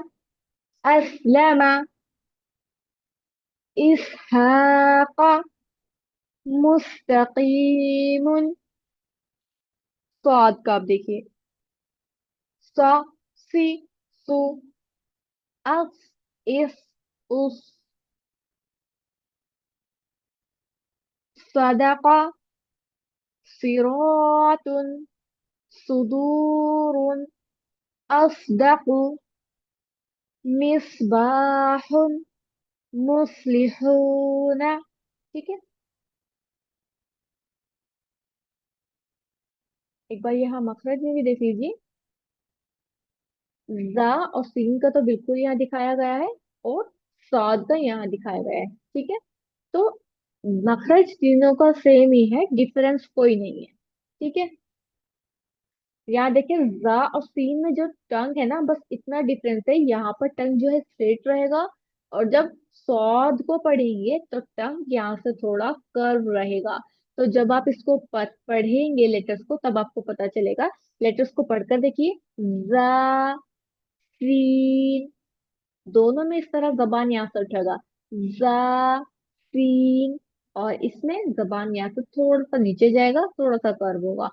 अस्लमा, इसहाक, मुस्तकीम। स्वाद का आप देखिए, सा, सी, सु, अस, इस, उस, सदका, सिरातुन, सुदूरुन, अस्दकु, मिसबाहुन, मुस्लिहून। ठीक है। एक बार यहाँ मखरज में भी देख लीजिए। जा और सीन का तो बिल्कुल यहाँ दिखाया गया है, और साद का यहाँ दिखाया गया है, ठीक है। तो मखरज तीनों का सेम ही है, डिफरेंस कोई नहीं है, ठीक है। यहाँ देखिए, जा और सीन में जो टंग है ना, बस इतना डिफरेंस है, यहाँ पर टंग जो है स्ट्रेट रहेगा, और जब सौद को पढ़ेंगे तो टंग यहाँ से थोड़ा कर्व रहेगा। तो जब आप इसको पढ़ेंगे लेटर्स को, तब आपको पता चलेगा। लेटर्स को पढ़कर देखिए, जा, सीन, दोनों में इस तरह जबान यहाँ से उठेगा, जा, सीन, और इसमें जबान यहाँ से थोड़ा सा नीचे जाएगा, थोड़ा सा कर्व होगा,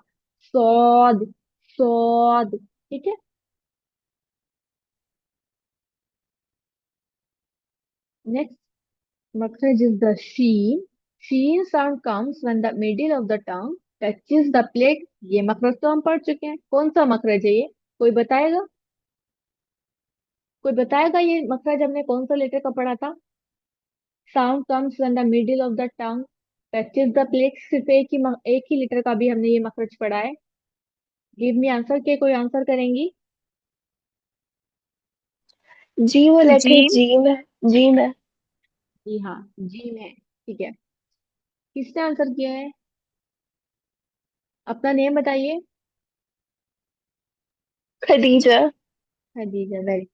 सौद, सौद। ठीक है। Next makhraj is the sheen. Sheen sound comes when the middle of the tongue touches the plate. ये मखरज तो हम पढ़ चुके हैं, कौन सा मखरज है ये? कोई बताएगा? कोई बताएगा ये मखरज हमने कौन सा लेटर का पढ़ा था? Sound comes when the middle of the tongue touches the plate. सिर्फ एक ही लेटर का भी हमने ये मखरज पढ़ा है। गिव मी आंसर, के कोई आंसर करेंगी? जी वो लेटर जी, जीम है। जीम है। जी हाँ, जी में, ठीक है। किसने आंसर किया है? अपना नेम बताइए। खदीजा। खदीजा, वेरी।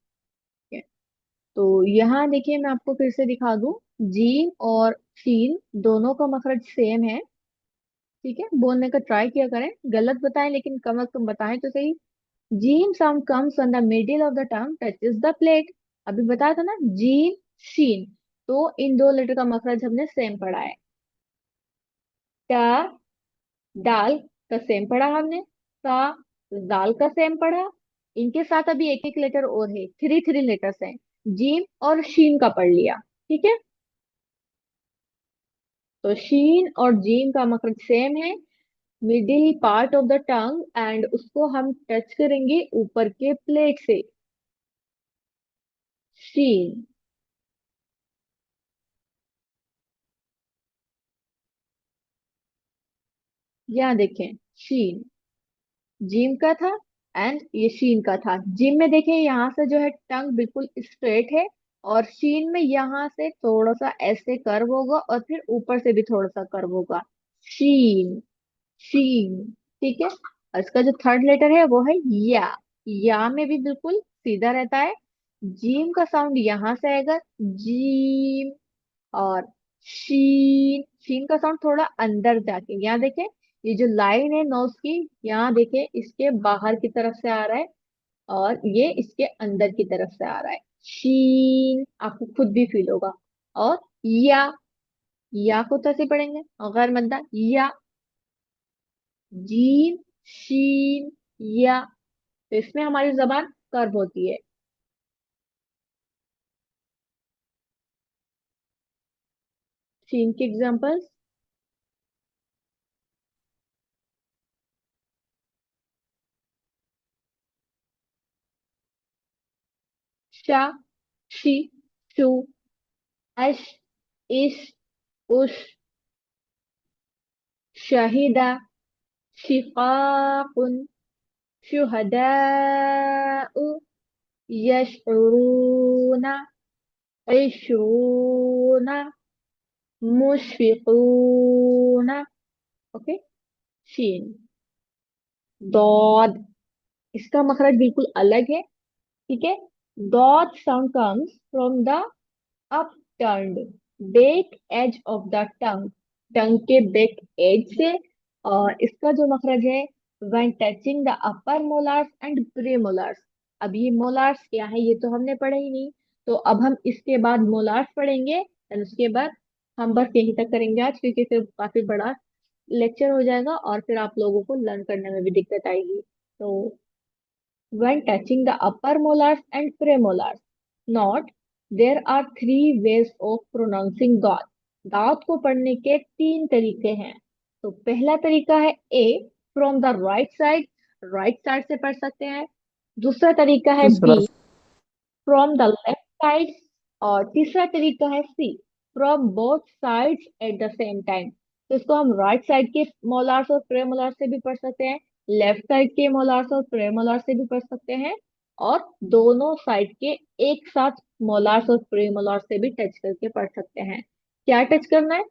तो यहाँ देखिए, मैं आपको फिर से दिखा दूं। जीम और शीन दोनों का मखरज सेम है, ठीक है। बोलने का ट्राई किया करें, गलत बताएं लेकिन कम अज कम बताएं तो सही। Gym sound comes on the middle of the tongue touches the plate. अभी बताया था ना, जीम, शीन। तो इन दो लेटर का मखरज हमने सेम पढ़ा है। टा, दाल का सेम पढ़ा हमने। सा, दाल का सेम पढ़ा। इनके साथ अभी एक एक लेटर और है, थ्री थ्री लेटर्स हैं। जीम और शीन का पढ़ लिया, ठीक है। तो शीन और जीम का मखरज सेम है, middle part of the tongue, and उसको हम टच करेंगे ऊपर के प्लेट से। शीन। यहाँ देखें, शीन जिम का था, एंड ये शीन का था। जिम में देखें, यहाँ से जो है टंग बिल्कुल स्ट्रेट है, और शीन में यहाँ से थोड़ा सा ऐसे कर्व होगा, और फिर ऊपर से भी थोड़ा सा कर्व होगा। शीन, शीन, ठीक है। और इसका जो थर्ड लेटर है वो है या में भी बिल्कुल सीधा रहता है। जीम का साउंड यहाँ से आएगा, जीम। और शीन, शीन का साउंड थोड़ा अंदर जाके, यहाँ देखें, ये जो लाइन है नोज की, यहाँ देखें, इसके बाहर की तरफ से आ रहा है, और ये इसके अंदर की तरफ से आ रहा है। शीन आपको खुद भी फील होगा। और या को तो ऐसे पढ़ेंगे, और गैर मद्दा या, जीन, शीन, या। तो इसमें हमारी जबान कर्व होती है। शीन के एग्जांपल्स। शा, शी, शू, अश, इश, उश, शहिदा, शिकाकुन, शुहदाउ, यशउरूना, इशरूना, मुशफिकूना। ओके। शीन। दौद, इसका मखरज बिल्कुल अलग है। ठीक है। दौद sound comes from the upturned back edge of the tongue, tongue के बेक एज से। और इसका जो मखरज है, when touching the upper molars and premolars. अब ये मोलार्स क्या है ये तो हमने पढ़ा ही नहीं, तो अब हम इसके बाद मोलार्स पढ़ेंगे और उसके बाद हम बस यहीं तक करेंगे आज, क्योंकि फिर काफी बड़ा लेक्चर हो जाएगा और फिर आप लोगों को लर्न करने में भी दिक्कत आएगी। तो when touching the upper molars and premolars. Note, there are three ways of pronouncing दांत। दांत को पढ़ने के तीन तरीके हैं। तो पहला तरीका है A, from the right side, right side से पढ़ सकते हैं। दूसरा तरीका है B, from the left side. और तीसरा तरीका है C, from both sides at the same time. तो इसको हम राइट साइड के मोलार्स और प्रेमोलार्स से भी पढ़ सकते हैं, लेफ्ट साइड के मोलार्स और प्रेमोलार्स से भी पढ़ सकते हैं, और दोनों साइड के एक साथ मोलार्स और प्रेमोलार्स से भी टच करके पढ़ सकते हैं। क्या टच करना है?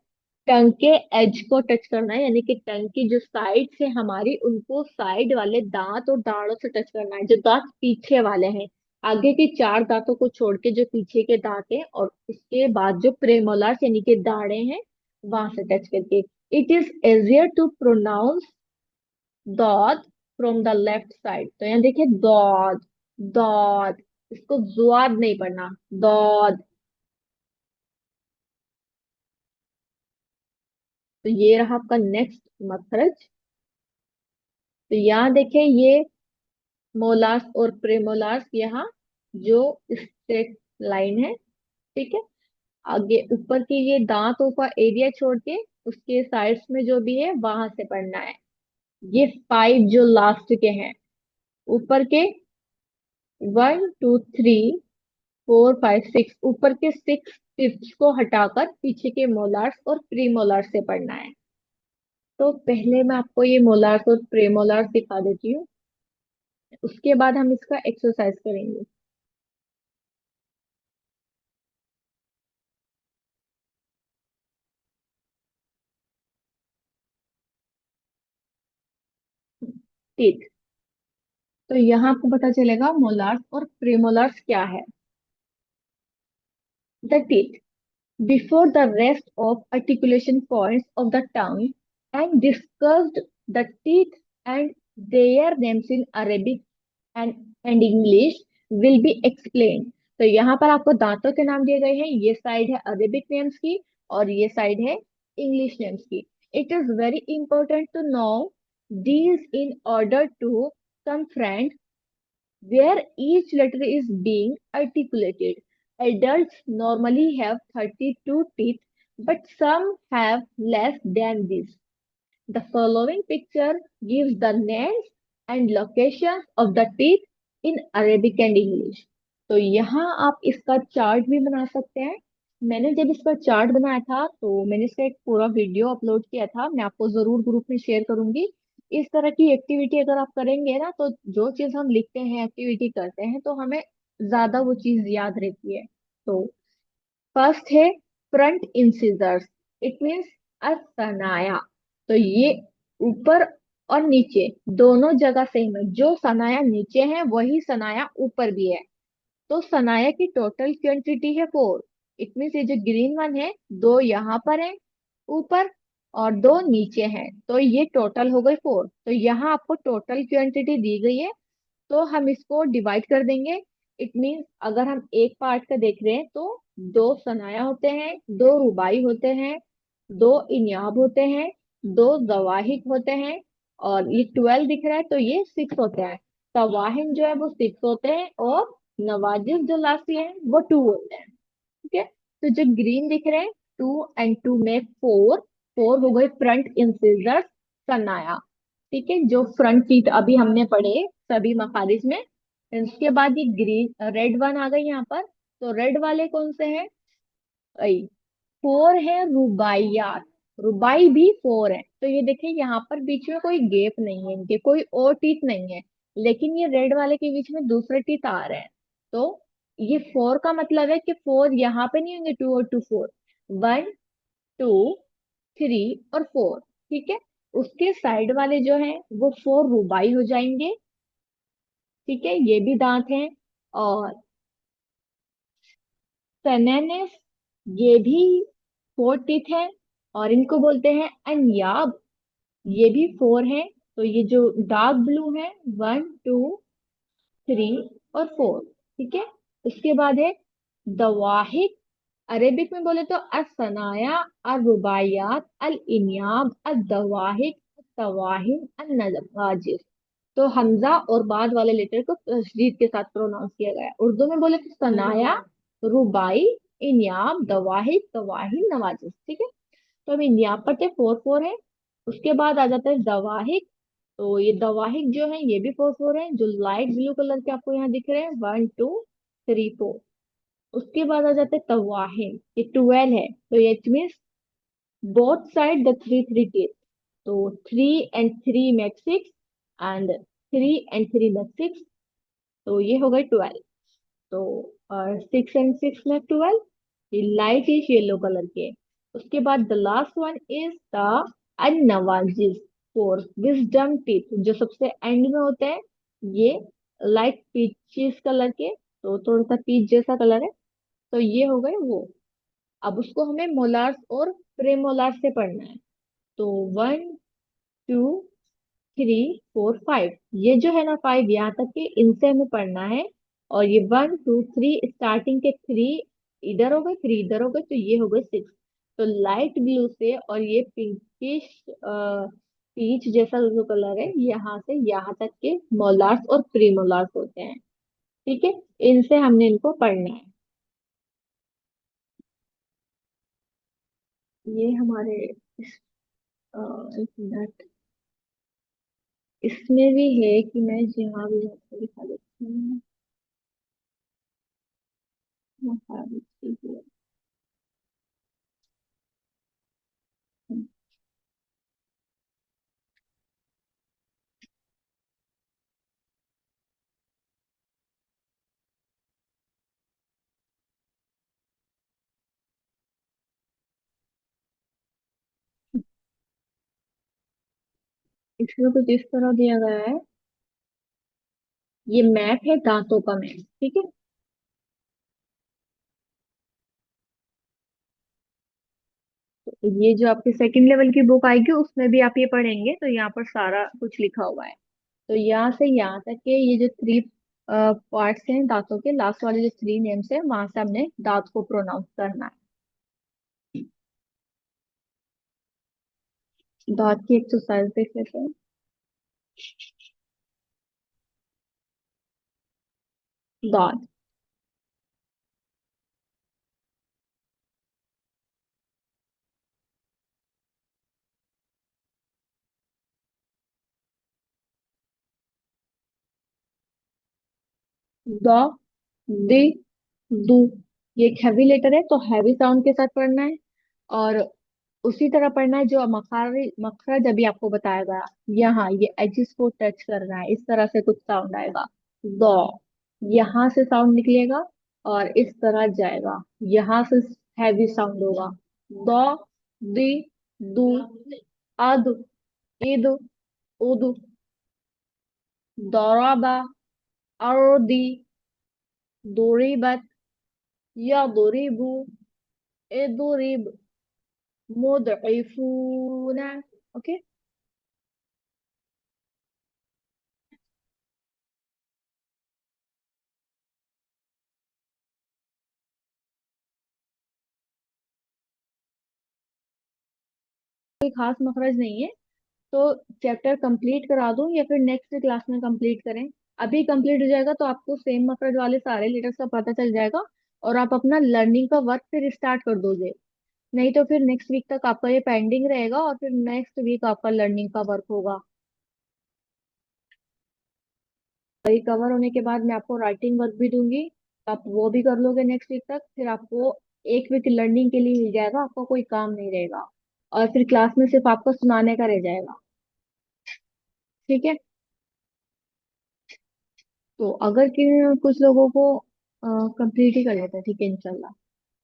टंग के एज को टच करना है, यानी कि टंग की जो साइड से हमारी, उनको साइड वाले दांत और दाढ़ों से टच करना है, जो दांत पीछे वाले हैं। आगे के चार दांतों को छोड़ के जो पीछे के दांत हैं, और उसके बाद जो प्रेमोलार्स यानी कि दाढ़े हैं, वहां से टच करके। It is easier to pronounce दौद फ्रॉम द लेफ्ट साइड। तो यहाँ देखिए दौद, दौद, इसको जुआद नहीं पढ़ना, दौद। तो ये रहा आपका नेक्स्ट मखरज। तो यहाँ देखें, ये मोलार्स और प्रेमोलार्स यहाँ जो स्ट्रेट लाइन है। ठीक है। आगे ऊपर की ये दांतों का एरिया छोड़ के उसके साइड्स में जो भी है वहां से पढ़ना है। ये फाइव जो लास्ट के हैं, ऊपर के 1 2 3 4 5 6, ऊपर के सिक्स फिफ्थ को हटाकर पीछे के मोलार्स और प्रीमोलार्स से पढ़ना है। तो पहले मैं आपको ये मोलार्स और प्रेमोलार्स दिखा देती हूँ, उसके बाद हम इसका एक्सरसाइज करेंगे। टीथ। तो यहाँ आपको पता चलेगा मोलार्स और प्रीमोलार्स क्या है। The teeth before the rest of articulation points of the tongue, and discussed the teeth and their names in Arabic and English will be explained। तो यहाँ पर आपको दांतों के नाम दिए गए हैं, ये साइड है अरेबिक नेम्स की और ये साइड है इंग्लिश नेम्स की। It is very important to know these in order to confront where each letter is being articulated. Adults normally have 32 teeth, but some have less than this. The following picture gives the names and locations of the teeth in Arabic and English। तो यहाँ आप इसका chart भी बना सकते हैं। मैंने जब इसका चार्ट बनाया था तो मैंने इसका एक पूरा वीडियो अपलोड किया था, मैं आपको जरूर ग्रुप में शेयर करूंगी। इस तरह की एक्टिविटी अगर आप करेंगे ना, तो जो चीज हम लिखते हैं, एक्टिविटी करते हैं, तो हमें ज्यादा वो चीज याद रहती है। तो फर्स्ट है फ्रंट इंसिजर्स, इट मीन्स असनाया। तो ये ऊपर और नीचे दोनों जगह सेम है, जो सनाया नीचे है वही सनाया ऊपर भी है। तो सनाया की टोटल क्वांटिटी है 4। इट मीन्स ये जो ग्रीन वन है, दो यहाँ पर है ऊपर और दो नीचे हैं, तो ये टोटल हो गई 4। तो यहाँ आपको टोटल क्वांटिटी दी गई है, तो हम इसको डिवाइड कर देंगे। इट मीन्स अगर हम एक पार्ट का देख रहे हैं तो दो सनाया होते हैं, दो रुबाई होते हैं, दो इन्याब होते हैं, दो जवाहिक होते हैं, और ये 12 दिख रहा है तो ये 6 होते हैं। तवाहिन जो है वो 6 होते हैं, और नवाजिश जो लास्ट है वो 2 होते हैं। ठीक है। तो जो ग्रीन दिख रहे हैं एंड टू में फोर, फोर हो गए फ्रंट इंसिजर्स, सनाया। ठीक है, जो फ्रंट टीथ अभी हमने पढ़े सभी मखारिज में। इसके बाद ये ग्रीन रेड वन आ गई यहाँ पर। तो रेड वाले कौन से हैं? फोर है रुबाइयात। रुबाई भी फोर है। तो ये देखिए यहाँ पर बीच में कोई गैप नहीं है, इनके कोई और टीथ नहीं है। लेकिन ये रेड वाले के बीच में दूसरे टीथ आ रहे हैं। तो ये फोर का मतलब है कि फोर यहाँ पे नहीं होंगे, टू और two four, one, two, three और फोर। ठीक है, उसके साइड वाले जो हैं वो फोर रुबाई हो जाएंगे। ठीक है, ये भी दांत हैं। और सेनेनेस, ये भी फोर टीथ है, और इनको बोलते हैं अनयाब, ये भी फोर है। तो ये जो डार्क ब्लू है, वन, टू, थ्री और फोर। ठीक है, उसके बाद है दवाहिक। अरेबिक में बोले तो असनाया, अल रुबायात, अल इनियाब, अल दवाहिक, तवाहिन, अल नवाजिस। तो हमजा और बाद वाले लेटर को तशदीद के साथ प्रोनाउंस किया गया है। उर्दू में बोले तो सनाया, रुबाई, इनियाब, दवाहिक, तवाहिन, नवाजिस। ठीक है, तो अभी यहाँ पर के फोर फोर है। उसके बाद आ जाता है दवाहिक। तो ये दवाहिक जो है ये भी फोर फोर है, जो लाइट ब्लू कलर के आपको यहाँ दिख रहे हैं, वन, टू, थ्री, फोर। उसके बाद आ जाते हैं तवाहिन, ये ट्वेल्व है। तो it means both side the three three teeth. तो three and three make six, and three and three make six. तो ये हो गए ट्वेल्व। तो सिक्स एंड सिक्स में ट्वेल्व, ये लाइट इश येलो कलर के। उसके बाद the last one is the अननवाजिज, फोर विजडम टीथ, जो सबसे एंड में होते हैं। ये लाइट पीचिस कलर के, तो थोड़ा सा पीच जैसा कलर है। तो ये हो गए वो। अब उसको हमें मोलार्स और प्रेमोलार्स से पढ़ना है। तो one, two, three, four, five, ये जो है ना फाइव, यहाँ तक के इनसे हमें पढ़ना है। और ये वन, टू, थ्री, स्टार्टिंग के थ्री इधर हो गए, थ्री इधर हो गए, तो ये हो गए सिक्स। तो लाइट ब्लू से और ये पिंकिश पीच जैसा जो कलर है, यहाँ से यहाँ तक के मोलार्स और प्री मोलार्स होते हैं। ठीक है, इनसे हमने इनको पढ़ना है। ये हमारे इस, एक मिनट, इसमें भी है कि मैं जहाँ भी आपको दिखा देती हूँ। हाँ, इसमें कुछ इस तरह दिया गया है। ये मैप है, दांतों का मैप। ठीक है, तो ये जो आपके सेकंड लेवल की बुक आएगी उसमें भी आप ये पढ़ेंगे, तो यहाँ पर सारा कुछ लिखा हुआ है। तो यहाँ से यहाँ तक के ये जो थ्री पार्ट्स हैं दांतों के, लास्ट वाले जो थ्री नेम्स है, वहां से हमने दांत को प्रोनाउंस करना है। दांत की एक्सरसाइज देख लेते हैं। दांत, द, दे, दू। ये एक हैवी लेटर है, तो हैवी साउंड के साथ पढ़ना है। और उसी तरह पढ़ना है जो मखारी मखरज अभी आपको बताया गया। यहाँ ये एजिस को टच करना है, इस तरह से कुछ साउंड आएगा। दो, यहाँ से साउंड निकलेगा और इस तरह जाएगा, यहाँ से हैवी साउंड होगा। दो, दी, दू, अद, इद, उद, दौराबा, अरदी, दुरिबत, यदरिबु, इदरिब, मुदइफूना। ओके, कोई खास मखरज नहीं है। तो चैप्टर कंप्लीट करा दूं या फिर नेक्स्ट क्लास में कंप्लीट करें? अभी कंप्लीट हो जाएगा तो आपको सेम मकरज वाले सारे लेटर्स का पता चल जाएगा, और आप अपना लर्निंग का वर्क फिर स्टार्ट कर दोगे। नहीं तो फिर नेक्स्ट वीक तक आपका ये पेंडिंग रहेगा और फिर नेक्स्ट वीक आपका लर्निंग का वर्क होगा। वही कवर होने के बाद मैं आपको राइटिंग वर्क भी दूंगी, आप वो भी कर लोगे नेक्स्ट वीक तक, फिर आपको एक वीक लर्निंग के लिए मिल जाएगा, आपका कोई काम नहीं रहेगा। और फिर क्लास में सिर्फ आपको सुनाने का रह जाएगा। ठीक है। तो अगर कि कुछ लोगों को कंप्लीट ही कर लेता है, ठीक है इंशाल्लाह।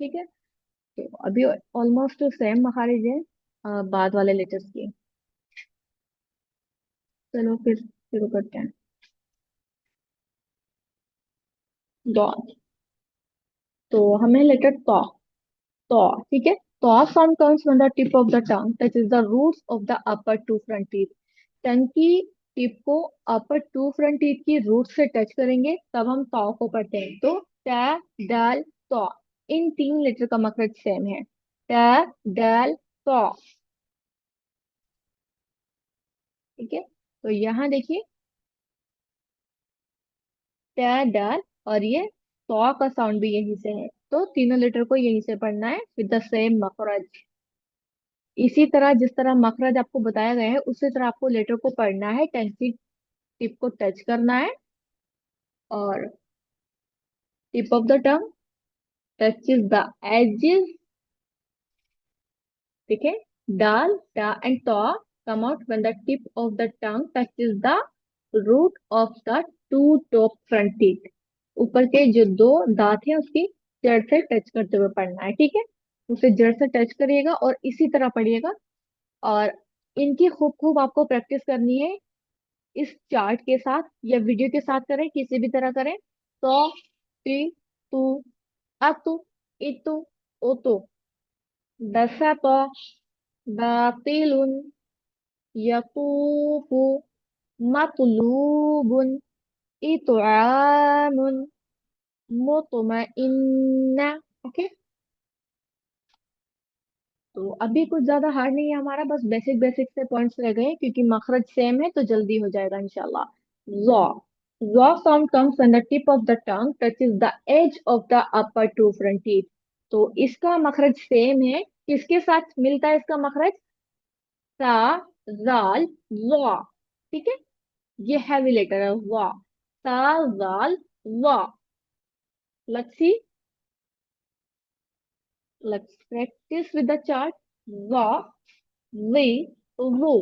ठीक है। तो अभी ऑलमोस्ट सेम मखारिज है बाद वाले लेटर्स की। चलो फिर शुरू करते हैं। डॉट। तो हमें लेटर तो, ठीक है। तो sound comes from the tip of the tongue that is the roots of the upper two front teeth. Tongue की टिप को अपर टू फ्रंट टीथ की रूट से टच करेंगे तब हम तो को पढ़ते हैं। तो ट, डल, तो, इन तीन लेटर का मखरज सेम है। ट, डल, तो। ठीक है। तो यहाँ देखिए, ट, डल, और ये तो का साउंड भी यहीं से है, तो तीनों लेटर को यहीं से पढ़ना है विद द सेम मखरज। इसी तरह जिस तरह मखरज आपको बताया गया है उसी तरह आपको लेटर को पढ़ना है, टंग की टिप को टच करना है, और tip of the tongue touches the edges. ठीक है। डाल, टा एंड तो come out when the tip of the tongue touches the root of the two top front teeth। ऊपर के जो दो दांत हैं उसकी जड़ से टच करते हुए पढ़ना है। ठीक है। उसे जड़ से टच करिएगा और इसी तरह पढ़िएगा। और इनकी खूब खूब आपको प्रैक्टिस करनी है, इस चार्ट के साथ या वीडियो के साथ करें, किसी भी तरह करें। तो, ती, तू, अतु, इतु, ओतु, दसतो, बातिलुन, यतूफु, मतलूबुन, इतआमुन, मुतमइन्ना। ओके। तो अभी कुछ ज्यादा हार्ड नहीं है हमारा, बस बेसिक बेसिक से पॉइंट्स रह गए हैं, क्योंकि मखरज सेम है तो जल्दी हो जाएगा इंशाल्लाह। जॉ। जॉ sound comes when the tip of the tongue touches the edge of the upper two front teeth. तो इसका मखरज सेम है, किसके साथ मिलता है इसका मखरज? सा, जाल, वा। ठीक है। ये हैवी लेटर है, वा। सा, जाल, वा। Let's see, let's practice with the chart. वा, वी, वो,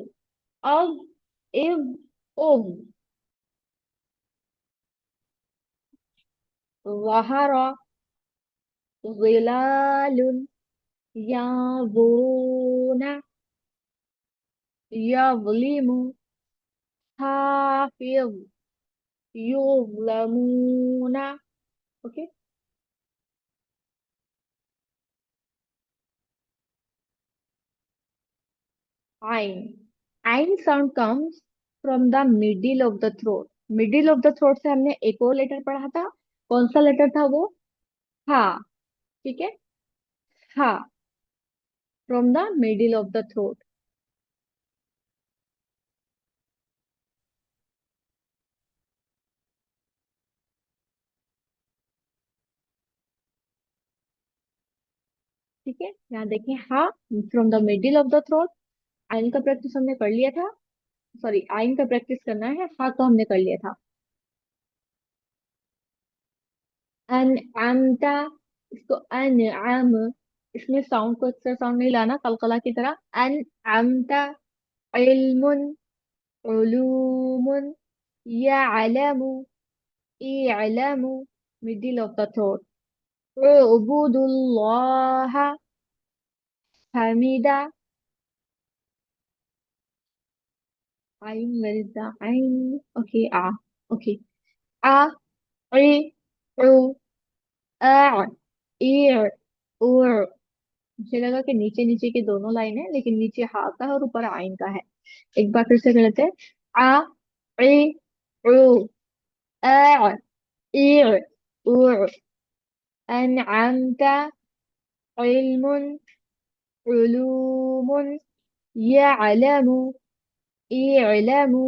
अब, इव, ओव, वहरा, ज़िलालुन, याबूना, यज़लिमु, हाफिज, युज़लमूना। ओके। आइन। आइन sound comes from the middle of the throat. Middle of the throat से हमने एक और लेटर पढ़ा था, कौन सा लेटर था वो? हा। ठीक है। हा, from the middle of the throat. ठीक है। यहाँ देखें, हा, from the middle of the throat. आइन का प्रैक्टिस हमने कर लिया था, सॉरी आइन का प्रैक्टिस करना है, हा तो हमने कर लिया था। अन, आमता, इसको अन, आम, इसमें साउंड को एक्स्ट्रा साउंड नहीं लाना कलकला की तरह। अन, आमता, इल्मुन, उलूमुन, यालमु, इलमु, मिडिल ऑफ द थ्रोट। उबुदुल्लाह, हमीदा, आइन, वेर इज द आइन? ओके, आ। ओके। आ, इ, उ, आ, इ, उ। मुझे लगा कि नीचे नीचे के दोनों लाइन है, लेकिन नीचे हा का है और ऊपर आइन का है। एक बार फिर से कर लेते हैं। आ, इ, उ, आ, इ, उ, अनअमत, इल्मुन, उलूमुन, यअलमु, इअलमू,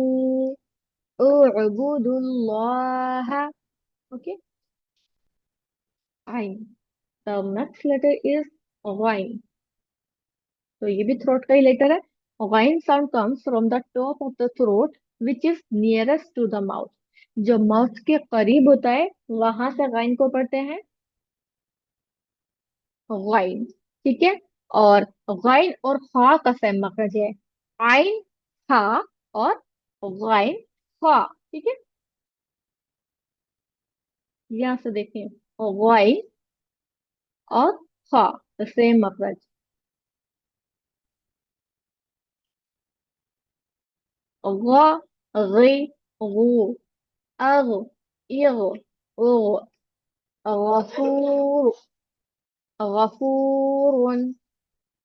उअबुदुल्लाह। ओके। आइन। The next letter is ghain. तो ये भी थ्रोट का ही लेटर है। गाइन sound comes from the top of the throat which is nearest to the mouth. जो माउथ के करीब होता है वहां से गाइन को पढ़ते हैं गाइन। ठीक है। और गाइन और हा का सेम मखरज है। आइन हा और गाइन हा। ठीक है। यहाँ से देखें, गाइन और हा सेम मखरज। गा गी गु अग इग उग गफूर गफूर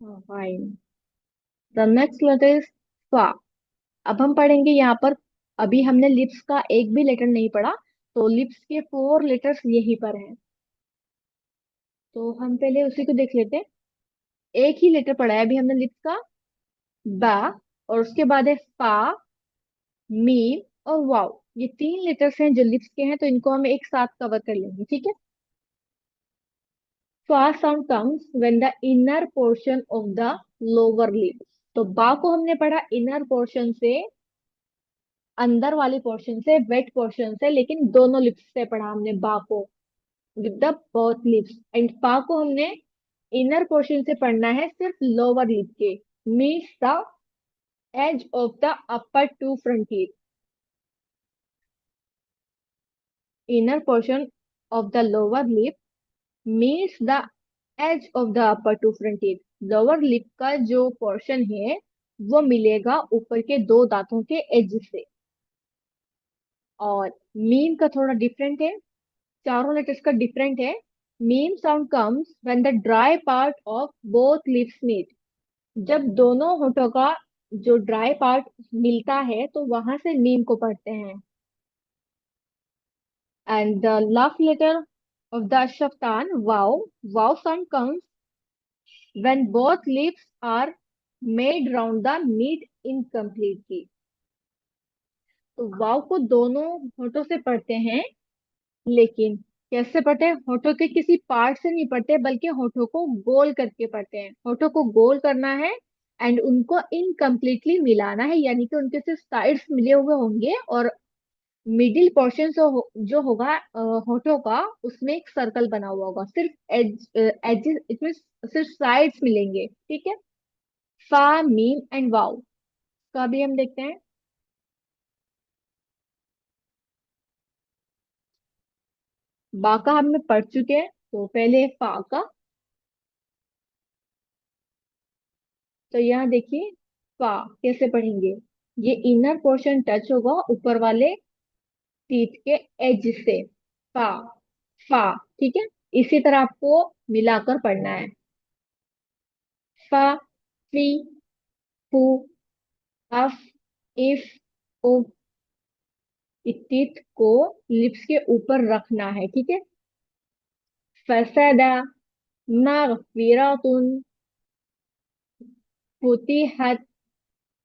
fine. The next letter is फा। अब हम पढ़ेंगे यहाँ पर। अभी हमने लिप्स का एक भी लेटर नहीं पढ़ा, तो लिप्स के 4 लेटर्स यहीं पर हैं। तो हम पहले उसी को देख लेते हैं। एक ही लेटर पढ़ा है अभी हमने लिप्स का, बा। और उसके बाद है फा, मीम और वाव। ये 3 लेटर्स हैं जो लिप्स के हैं, तो इनको हम एक साथ कवर कर लेंगे। ठीक है। fa sound comes when the inner portion of the lower lip। तो बा को हमने पढ़ा इनर पोर्शन से, अंदर वाले पोर्शन से, वेट पोर्शन से, लेकिन दोनों लिप्स से पढ़ा हमने बा को, with the both lips. And पा को हमने इनर पोर्शन से पढ़ना है, सिर्फ लोअर लिप के, means the edge of the upper two front teeth. Inner portion of the lower lip means the edge of the upper two front teeth. Lower lip का जो पोर्शन है वो मिलेगा ऊपर के 2 दांतों के एज से। और मीम का थोड़ा डिफरेंट है, चारों लेटर्स का डिफरेंट है। मीम sound comes when the dry part of both lips meet. जब दोनों होठों का जो ड्राई पार्ट मिलता है तो वहां से मीम को पढ़ते हैं। And the last letter of the शफ्तान वाव। वाव sound comes when both lips are made round the mid incompletely। तो वाव को दोनों होठों से पढ़ते हैं, लेकिन कैसे पढ़ते हैं? होठों के किसी पार्ट से नहीं पढ़ते, बल्कि होठों को गोल करके पढ़ते हैं। होठों को गोल करना है एंड उनको इनकम्प्लीटली मिलाना है, यानी कि उनके सिर्फ साइड्स मिले हुए होंगे और मिडिल पोर्शन जो होगा होठों का, उसमें एक सर्कल बना हुआ होगा, सिर्फ एजेस इसमें सिर्फ साइड्स मिलेंगे। ठीक है। फा मीम एंड वाव का भी हम देखते हैं। बा का हमने पढ़ चुके हैं, तो पहले फा का। तो यहाँ देखिए, फा कैसे पढ़ेंगे? ये इनर पोर्शन टच होगा ऊपर वाले टीथ के एज से। फा फा। ठीक है। इसी तरह आपको मिलाकर पढ़ना है। फा फी फू अफ इफ उफ। इस टीथ को लिप्स के ऊपर रखना है। ठीक है। फसदा मगफिरतुन फुतिहत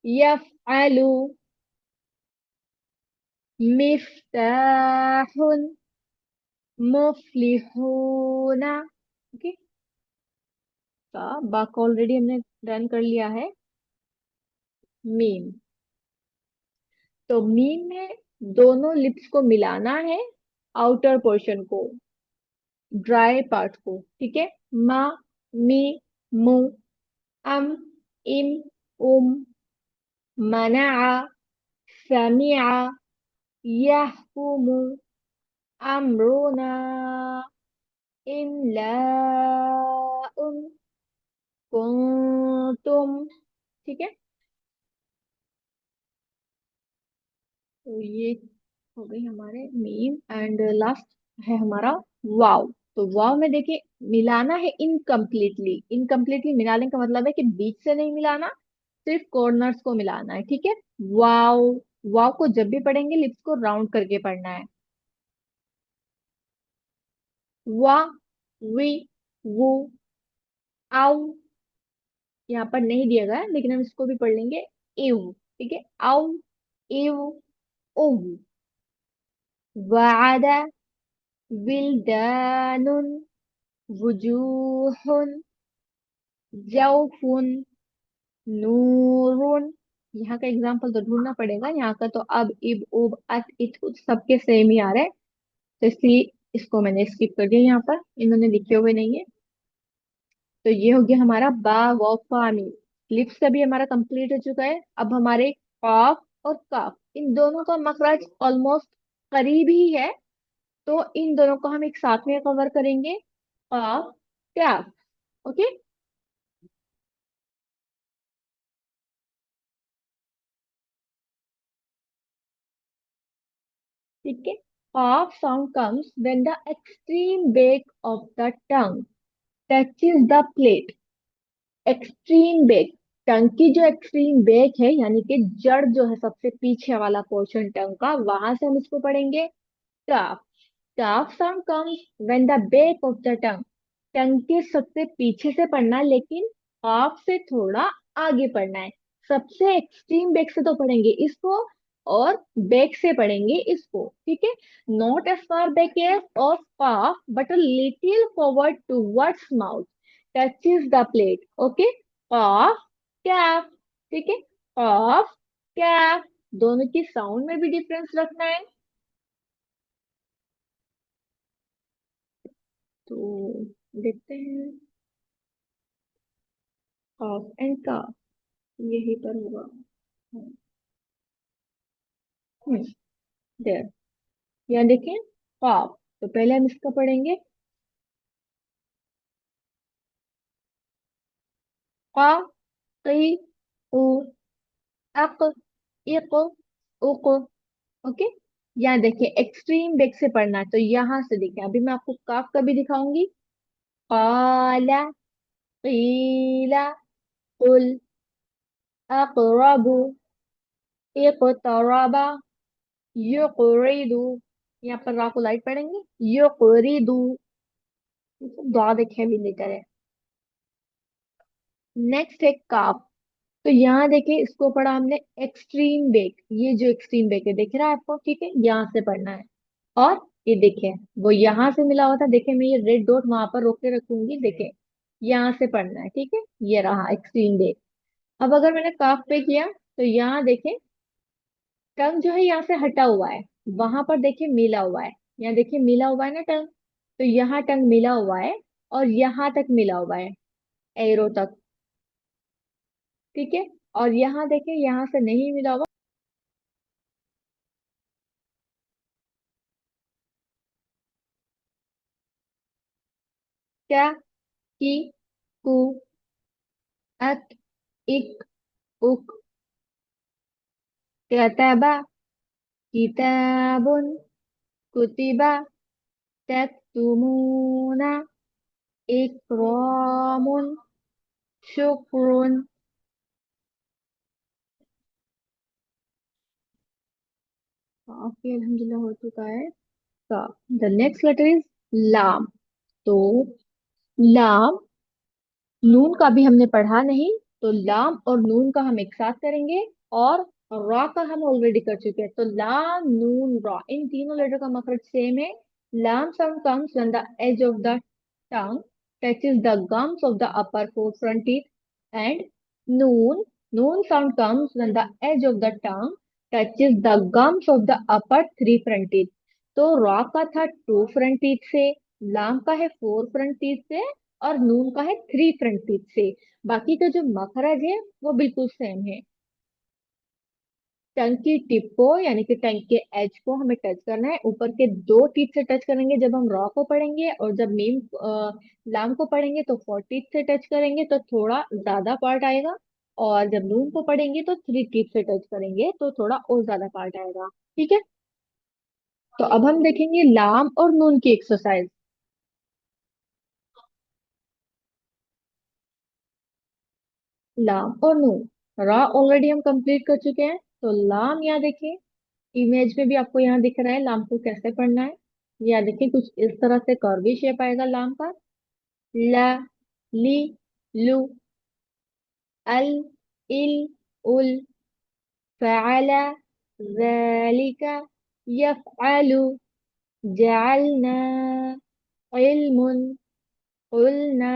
यफ़अलु मिफ्ताहुन मुफ्लिहूना। ओके। का बाक ऑलरेडी हमने डन कर लिया है। मीम। तो मीम में दोनों लिप्स को मिलाना है, आउटर पोर्शन को, ड्राई पार्ट को। ठीक है। मा मी मु अम इम उम मना समिआ यहकुमु अमरुना इमलाउन कुंतुम। ठीक है। तो ये हो गई हमारे मीम। एंड लास्ट है हमारा वाव। तो वाव में देखिए, मिलाना है इनकम्प्लीटली। इनकम्प्लीटली मिलाने का मतलब है कि बीच से नहीं मिलाना, सिर्फ कॉर्नर्स को मिलाना है। ठीक है। वाव। वाव को जब भी पढ़ेंगे लिप्स को राउंड करके पढ़ना है। वा वी वू आउ यहाँ पर नहीं दिया गया है, लेकिन हम इसको भी पढ़ लेंगे। एव, ठीक है, आउ, एव, ओव, वादा, विल्दानुन, वजूहुन, जौफुन, नूरुन। यहाँ का एग्जाम्पल तो ढूंढना पड़ेगा, यहाँ का तो अब, इब, उब, अत, इत, उत सबके सेम ही आ रहे हैं, तो इसलिए इसको मैंने स्किप कर दिया, यहाँ पर इन्होंने लिखे हुए नहीं है। तो ये हो गया हमारा बा, वफा, मीम। लिप्स का भी हमारा कंप्लीट हो चुका है। अब हमारे काफ और काफ, इन दोनों का मखरज ऑलमोस्ट करीब ही है, तो इन दोनों को हम एक साथ में कवर करेंगे, काफ, काफ। ओके, ठीक है। काफ sound comes when the extreme back of the tongue touches the plate. Extreme back, टंग की जो एक्सट्रीम बेक है, यानी कि जड़ जो है, सबसे पीछे वाला पोर्शन टंग का, वहां से हम इसको पढ़ेंगे काफ। काफ sound comes when the back of the tongue, tongue के सबसे पीछे से पढ़ना है, लेकिन काफ से थोड़ा आगे पढ़ना है। सबसे एक्सट्रीम बेक से तो पढ़ेंगे इसको, और बेक से पढ़ेंगे इसको, ठीक है। Not as far back as of काफ, but a little forward towards mouth, touches the plate. Okay, काफ, कैफ, ठीक है, काफ, कैफ। दोनों की साउंड में भी डिफरेंस रखना है। तो देखते हैं, कॉफ एंड काफ, यही पर होगा। देयर, यहाँ देखिए, कॉफ, तो पहले हम इसका पढ़ेंगे, का, की, उ, अक, इक, उक। ओके, यहाँ देखिए एक्सट्रीम बेक से पढ़ना है, तो यहाँ से देखिए, अभी मैं आपको काफ का भी दिखाऊंगी। काला, कीला, कुल, अकरबु, इकतरबा, युकरिदु। यहाँ पर रा को लाइट पढ़ेंगे, युकरिदु। दुआ देखे भी लेटर है। नेक्स्ट है काफ, तो यहाँ देखिए, इसको पढ़ा हमने एक्सट्रीम बेक, ये जो एक्सट्रीम बेक है दिख रहा है आपको, ठीक है, यहाँ से पढ़ना है। और ये देखिए, वो यहाँ से मिला हुआ था, देखिए मैं ये रेड डॉट वहां पर रोक के रखूंगी, देखिए यहाँ से पढ़ना है, ठीक है। ये रहा एक्सट्रीम बेक। अब अगर मैंने काफ पे किया, तो यहाँ देखिए, टंग जो है यहाँ से हटा हुआ है, वहां पर देखिए मिला हुआ है, यहाँ देखिए मिला हुआ है ना टंग, तो यहाँ टंग मिला हुआ है, और यहाँ तक मिला हुआ है, एरो तक, ठीक है। और यहाँ देखिए, यहाँ से नहीं मिला हुआ। क्या, की, कु, अत, इक, उक, कतबा, किताबुन, कुतिबा, तक्तुमूना, इकरामुन, शुक्रुन। काफी अल्हम्दुलिल्लाह हो चुका है। का, द नेक्स्ट लेटर इज लाम। तो लाम, नून का भी हमने पढ़ा नहीं, तो लाम और नून का हम एक साथ करेंगे, और रा का हम ऑलरेडी कर चुके हैं, तो लाम, नून, रा, इन तीनों लेटर का मखरज सेम है। लाम sound comes when the edge of the tongue touches the gums of the upper four front teeth, and noon, noon sound comes when the edge of the tongue touches the gums of the upper three front teeth। तो raw का था to front teeth से, लाम का है four front teeth से, और नून का है थ्री फ्रंट टीथ से। बाकी का जो मखरज है वो बिल्कुल सेम है। टंग की टिप को, यानी कि टंग के एज को हमें टच करना है, ऊपर के दो टीथ से टच करेंगे जब हम रॉ को पढ़ेंगे, और जब मीम लाम को पढ़ेंगे तो फोर टीथ से टच करेंगे, तो थोड़ा ज्यादा पार्ट आएगा। और जब नून को पढ़ेंगे तो थ्री टीथ से टच करेंगे, तो थोड़ा और ज्यादा पार्ट आएगा, ठीक है। तो अब हम देखेंगे लाम और नून की एक्सरसाइज। लाम और नून, रा ऑलरेडी हम कंप्लीट कर चुके हैं, तो लाम, यहाँ देखिए, इमेज में भी आपको यहाँ दिख रहा है लाम को कैसे पढ़ना है। यहाँ देखिए, कुछ इस तरह से कर्वी शेप आएगा लाम का, ला, ली, लू, अल, इल, उल, फ़अल, ज़ालिक, यफ़अलु, जअलना, इल्मुन, क़ुलना,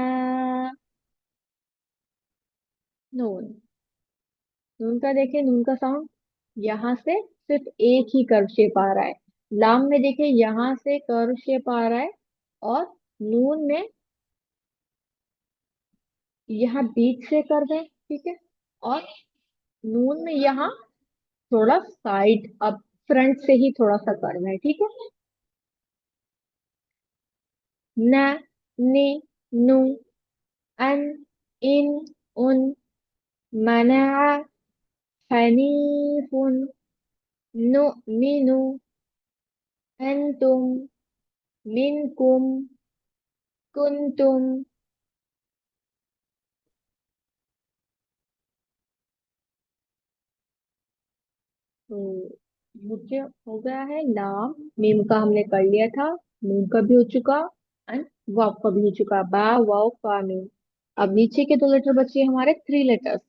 नून। नून का देखें, नून का साउंड यहाँ से सिर्फ एक ही कर्व शेप आ रहा है। लाम में देखें, यहाँ से कर्व शेप आ रहा है। और नून में यहाँ बीच से कर्व है, ठीक है। और नून में यहाँ थोड़ा साइड, अब फ्रंट से ही थोड़ा सा कर्व है, ठीक है। न, नि, नु, अन, इन, उन, मना, हनीफुन, नुमिनु, अंतुम, मिनकुम, कुंतुम। तो मुझे हो गया है लाम। मीम का हमने कर लिया था, नून का भी हो चुका, एंड वाव का भी हो चुका, बा, वाव, फा, मीम। अब नीचे के दो लेटर बचे हमारे, थ्री लेटर्स,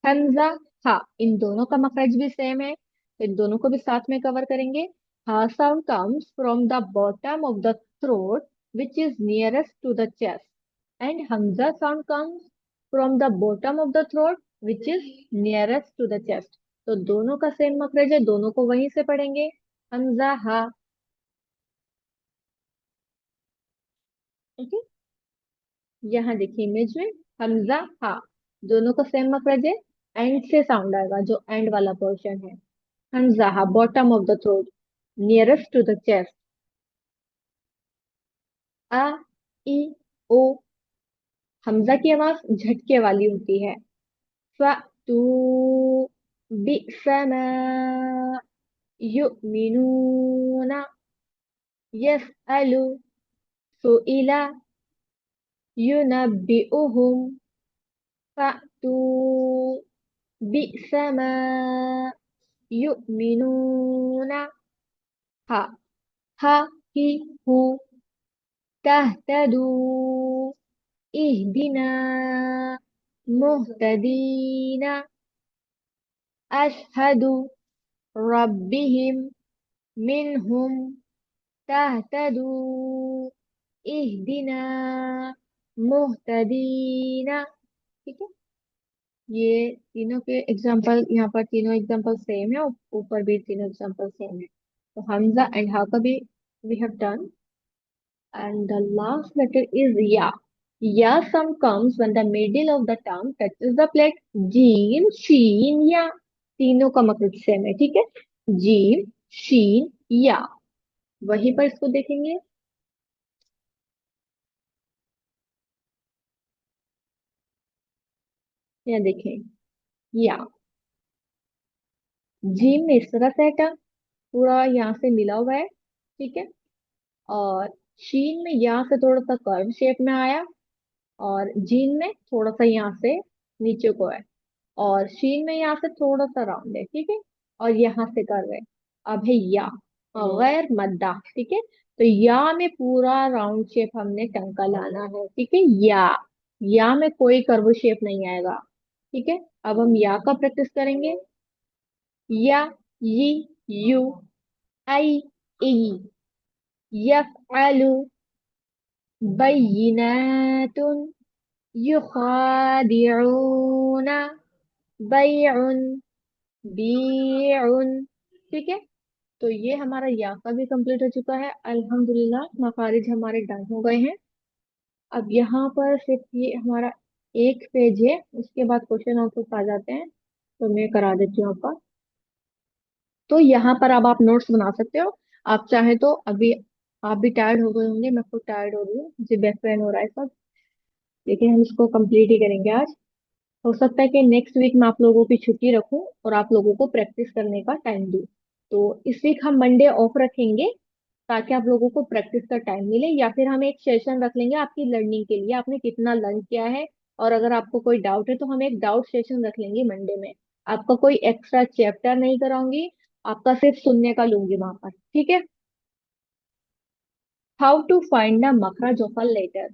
हमजा, हा। इन दोनों का मखरज भी सेम है, तो इन दोनों को भी साथ में कवर करेंगे। हा sound comes from the bottom of the throat which is nearest to the chest, and हमजा sound comes from the bottom of the throat which is nearest to the chest. तो दोनों का सेम मखरज है, दोनों को वहीं से पढ़ेंगे, हमजा हा। ओके, यहाँ देखिए इमेज में, हमजा हा, दोनों का सेम मखरज है। एंड से साउंड आएगा, जो एंड वाला पोर्शन है। हमजा हा, bottom of the throat, nearest to the chest. आ, ई, ओ। हमजा की आवाज झटके वाली होती है। फ, तू, बि, समा, युमिनूना, यसअलु, सुइला, युनब्बिउहुम, फअतू, बि'समा, युमिनूना। हा, हा, ही, हु, तहतदू, इहदिना, मुहतदीना, अशहदु, रब्बिहिम, मिनहुम, तहतदू, इहदिना, मुहतदीना। ठीक है। ये तीनों के एग्जाम्पल, यहाँ पर तीनों एग्जाम्पल सेम है, ऊपर भी तीनों एग्जाम्पल सेम है। तो हमजा एंड हा का भी we have done. And the last letter is या। या some comes when the middle of the tongue touches the plate, जीम, शीन, या। तीनों का मतलब सेम है, ठीक है। जीम, शीन, या। वहीं पर इसको देखेंगे, या देखें, या। जीम में इस तरह से है टंग, पूरा यहाँ से मिला हुआ है, ठीक है। और शीन में यहाँ से थोड़ा सा कर्व शेप में आया, और जीन में थोड़ा सा यहाँ से नीचे को है, और शीन में यहाँ से थोड़ा सा राउंड है, ठीक है। और यहाँ से कर्व है। अब है या, गैर मद्दा, ठीक है। तो या में पूरा राउंड शेप हमने टंग का लाना है, ठीक है। या में कोई कर्व शेप नहीं आएगा, ठीक है। अब हम या का प्रैक्टिस करेंगे। या, यी, यू, आई, ई, यफ़अलु, बय्यिनातुन, युखादिऊना, बैउन, बीउन। ठीक है। तो ये हमारा या का भी कंप्लीट हो चुका है, अल्हम्दुलिल्लाह। मखारिज हमारे डन हो गए हैं। अब यहाँ पर सिर्फ ये हमारा एक पेज है, उसके बाद क्वेश्चन आंसर आ जाते हैं, तो मैं करा देती हूँ आपका। तो यहाँ पर अब आप नोट्स बना सकते हो। आप चाहे तो अभी, आप भी टायर्ड हो गए होंगे, मैं खुद टायर्ड हो रही हूँ, मुझे बैक पेन हो रहा है सब, लेकिन हम इसको कंप्लीट ही करेंगे आज। हो सकता है कि नेक्स्ट वीक मैं आप लोगों की छुट्टी रखूं और आप लोगों को प्रैक्टिस करने का टाइम दूं। तो इस वीक हम मंडे ऑफ रखेंगे, ताकि आप लोगों को प्रैक्टिस का टाइम मिले, या फिर हम एक सेशन रख लेंगे आपकी लर्निंग के लिए, आपने कितना लर्न किया है। और अगर आपको कोई डाउट है तो हम एक डाउट सेशन रख लेंगे मंडे में। आपका कोई एक्स्ट्रा चैप्टर नहीं कराऊंगी, आपका सिर्फ सुनने का लूंगी वहां पर, ठीक है। How to find the मखरज of a letter.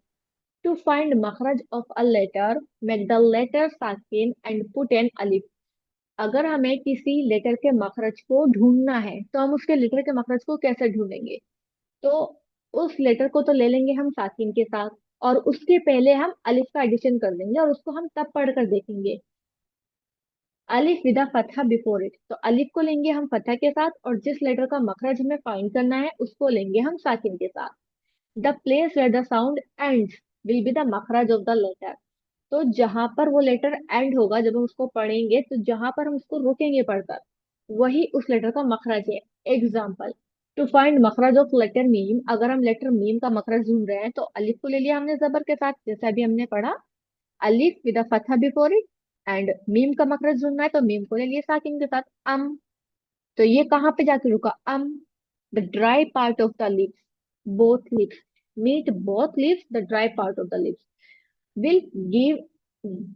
To find मखरज of a letter, make the letter साकिन एंड पुट एन अलिफ। अगर हमें किसी लेटर के मखरज को ढूंढना है तो हम उसके लेटर के मखरज को कैसे ढूंढेंगे? तो उस लेटर को तो ले लेंगे हम साकिन के साथ, और उसके पहले हम अलिफ का एडिशन कर देंगे, और उसको हम तब पढ़कर देखेंगे। अलिफ विद फतहा बिफोर इट, तो अलिफ को लेंगे हम फतह के साथ, और जिस लेटर का मखरज हमें फाइंड करना है उसको लेंगे हम साकिन के साथ। The place where the sound ends will be the मखरज of the letter. तो जहां पर वो लेटर एंड होगा, जब हम उसको पढ़ेंगे, तो जहां पर हम उसको रोकेंगे पढ़कर, वही उस लेटर का मखरज है। Example, to find मखरज of letter meem, अगर हम लेटर मीम का मखरज ढूंढ रहे हैं तो अलिफ को ले लिया हमने जबर के साथ, जैसा अभी हमने पढ़ा, अलिफ with Fataha before it. And meme का मखरज ढूंढना है तो मीम को ले लिया साकिन के साथ, अम। तो ये कहाँ पे जाके रुका? Um. The dry part of the lips, both lips, meet both lips, the dry part of the lips will give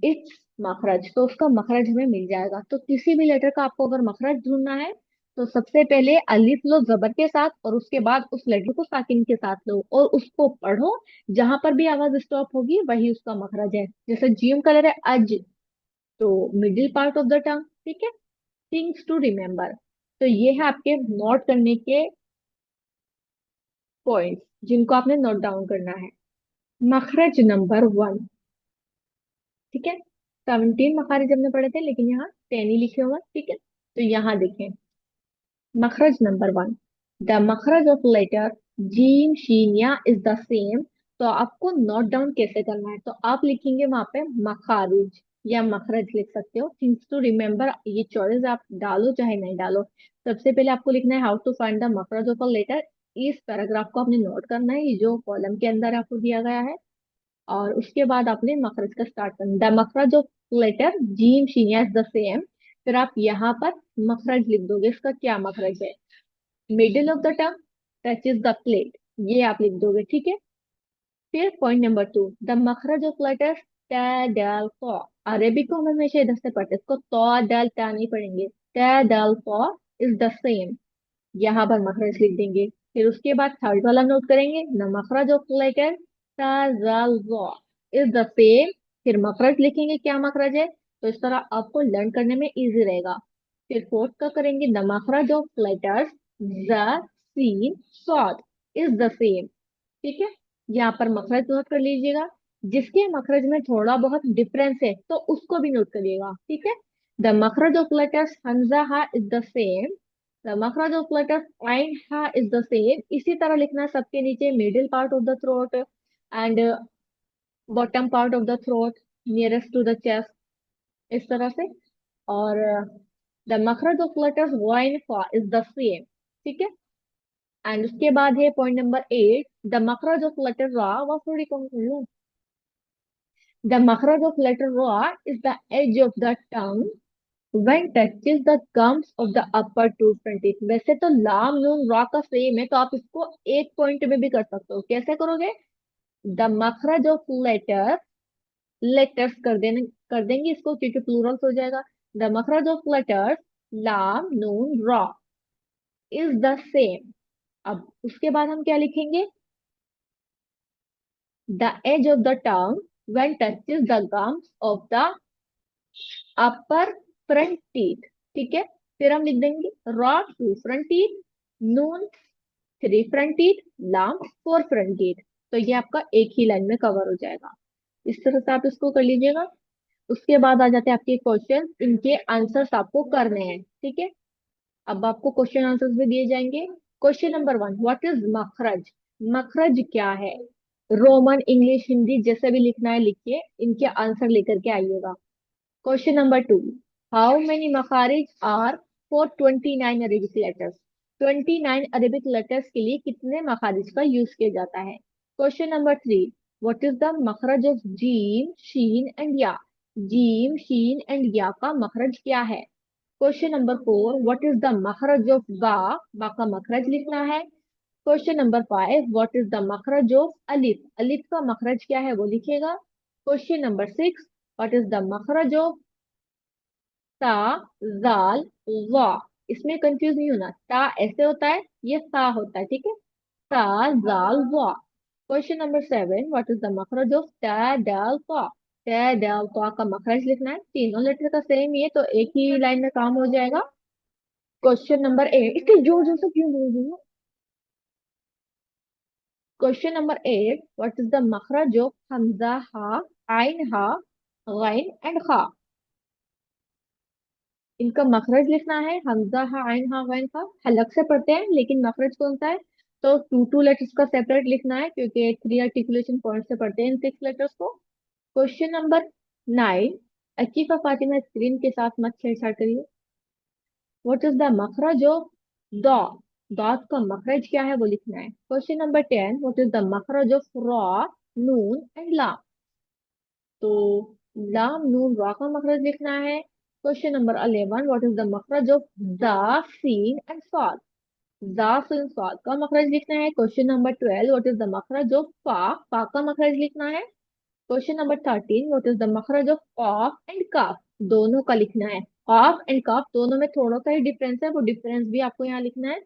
its makhraj, तो उसका मखरज हमें मिल जाएगा। तो किसी भी लेटर का आपको अगर मखरज ढूंढना है तो सबसे पहले अलिफ लो जबर के साथ, और उसके बाद उस लेटर को साकिन के साथ लो और उसको पढ़ो। जहां पर भी आवाज स्टॉप होगी वही उसका मखरज है। जैसे जीम कलर है अज, तो मिडिल पार्ट ऑफ द टंग, ठीक है। थिंग्स टू रिमेम्बर, तो ये है आपके नोट करने के पॉइंट्स जिनको आपने नोट डाउन करना है। मखरज नंबर 1, ठीक है। 17 मखारिज हमने पढ़े थे, लेकिन यहाँ 10 ही लिखे हुए हैं, ठीक है। तो यहाँ देखें, मखरज number 1, the मखरज of letter jeem sheen ya is the same. तो आपको नोट डाउन कैसे करना है, तो आप लिखेंगे वहां पे मखारिज या मखरज लिख सकते हो। थिंग्स टू रिमेम्बर, ये चॉइस आप डालो चाहे नहीं डालो। सबसे पहले आपको लिखना है how to find the मखरज of a letter. इस पैराग्राफ को आपने नोट करना है, ये जो कॉलम के अंदर आपको दिया गया है। और उसके बाद आपने मखरज का स्टार्ट करना, the मखरज of letter jeem sheen ya is the same. फिर आप यहाँ पर मखरज लिख दोगे, इसका क्या मखरज है। Middle of the tongue touches the plate, ये आप लिख दोगे, ठीक है। फिर point number 2, the मखरज of letters ta dal फ। अरेबिक को हम हमेशा इधर से पढ़ते हैं, इसको तो डल टा नहीं पढ़ेंगे। ट डल फ इज द सेम, यहाँ पर मखरज लिख देंगे। फिर उसके बाद थर्ड वाला नोट करेंगे, द मखरज ऑफ लेटर ता जाल ज़ा इज द सेम। फिर मखरज लिखेंगे क्या मखरज है, तो इस तरह आपको लर्न करने में इजी रहेगा। फिर फोर्थ का करेंगे, द मखरज ऑफ लेटर्स ज सीन सॉद इज द सेम, ठीक है। यहाँ पर मखरज नोट कर लीजिएगा। जिसके मखरज में थोड़ा बहुत डिफरेंस है तो उसको भी नोट करिएगा, ठीक है। The मखरज of letters hamza ha is the same, the मखरज of letters ain ha is the same. इसी तरह लिखना है सबके नीचे, middle part of the throat and bottom part of the throat nearest to the chest, इस तरह से। और the मखरज of letters wain fa is the same, ठीक है। एंड उसके बाद है point number 8, the मखरज of letter ra, वह थोड़ी कम कर लो। The मखरज of letter ra is the edge of the tongue when touches the gums of the upper two front teeth। वैसे तो लाम नून रा का सेम है, तो आप इसको एक पॉइंट में भी कर सकते हो। कैसे करोगे? द मखरज ऑफ लेटर, लेटर्स कर देंगे इसको, क्योंकि प्लूरल्स हो जाएगा। द मखरज ऑफ लेटर्स लाम नून रा इज द सेम। अब उसके बाद हम क्या लिखेंगे, the edge of the tongue when touches the gums of the upper front teeth, ठीक है। फिर हम लिख देंगे रॉ टू फ्रंट टीथ, नून थ्री फ्रंट टीथ, लाम फोर फ्रंट टीथ। तो ये आपका एक ही लाइन में कवर हो जाएगा। इस तरह से आप इसको कर लीजिएगा। उसके बाद आ जाते हैं आपके क्वेश्चन, इनके आंसर्स आपको करने हैं, ठीक है। अब आपको क्वेश्चन आंसर्स भी दिए जाएंगे। Question number 1, what is makhraj? मखरज क्या है? रोमन इंग्लिश हिंदी जैसे भी लिखना है लिखिए, इनके आंसर लेकर के आइएगा। Question number 2, how many makharij are for 29 Arabic letters? 29 Arabic letters के लिए कितने मखारिज का यूज किया जाता है? Question number 3, what is the मखरज of jeem sheen and ya? जीम शीन एंड या का मखरज क्या है? Question number 4, what is the मखरज of ba? बा का मखरज लिखना है। Question number 5, what is the मखरज of अलिफ? अलिफ का मखरज क्या है वो लिखिएगा। Question number 6, what is the मखरज of ta जाल वा? इसमें कंफ्यूज नहीं होना, ता ऐसे होता है, ये सा होता है, ठीक है। ता जाल वा। Question number 7, what is the मखरज of ta dal ता? ता दाल ता का मखरज लिखना है। तीनों लेटर का सेम ही है तो एक ही लाइन में काम हो जाएगा। क्वेश्चन नंबर 8, इसके जोर जोर से क्यों बोल रही हो? Question number 8, what is the मखरज of hamza ha, ain हा, गैन एंड खा? इनका मखरज लिखना है। हमजा हा, आइन हा, गैन खा हलक से पढ़ते हैं, लेकिन मखरज कौन सा है? तो टू टू लेटर्स का सेपरेट लिखना है, क्योंकि थ्री आर्टिकुलेशन पॉइंट से पढ़ते हैं इन सिक्स लेटर्स को। Question number 9, Akifa Fatima screen के साथ मत छेड़छाड़ करिए। What is the मखरज of the? डॉट का मखरज क्या है वो लिखना है। Question number 10, what is the मखरज of ra, noon and la? तो लाम नून रॉ का मखरज लिखना है। Question number 11, what is the मखरज of the, seen and sad? द, सीन, सॉद का मखरज लिखना है। Question number 12, what is the मखरज of pa का मखरज लिखना है। Question number 13, what is the मखरज of qaf and kaf? दोनों का लिखना है। कॉफ एंड काफ दोनों में थोड़ा सा ही डिफरेंस है, वो डिफरेंस भी आपको यहाँ लिखना है।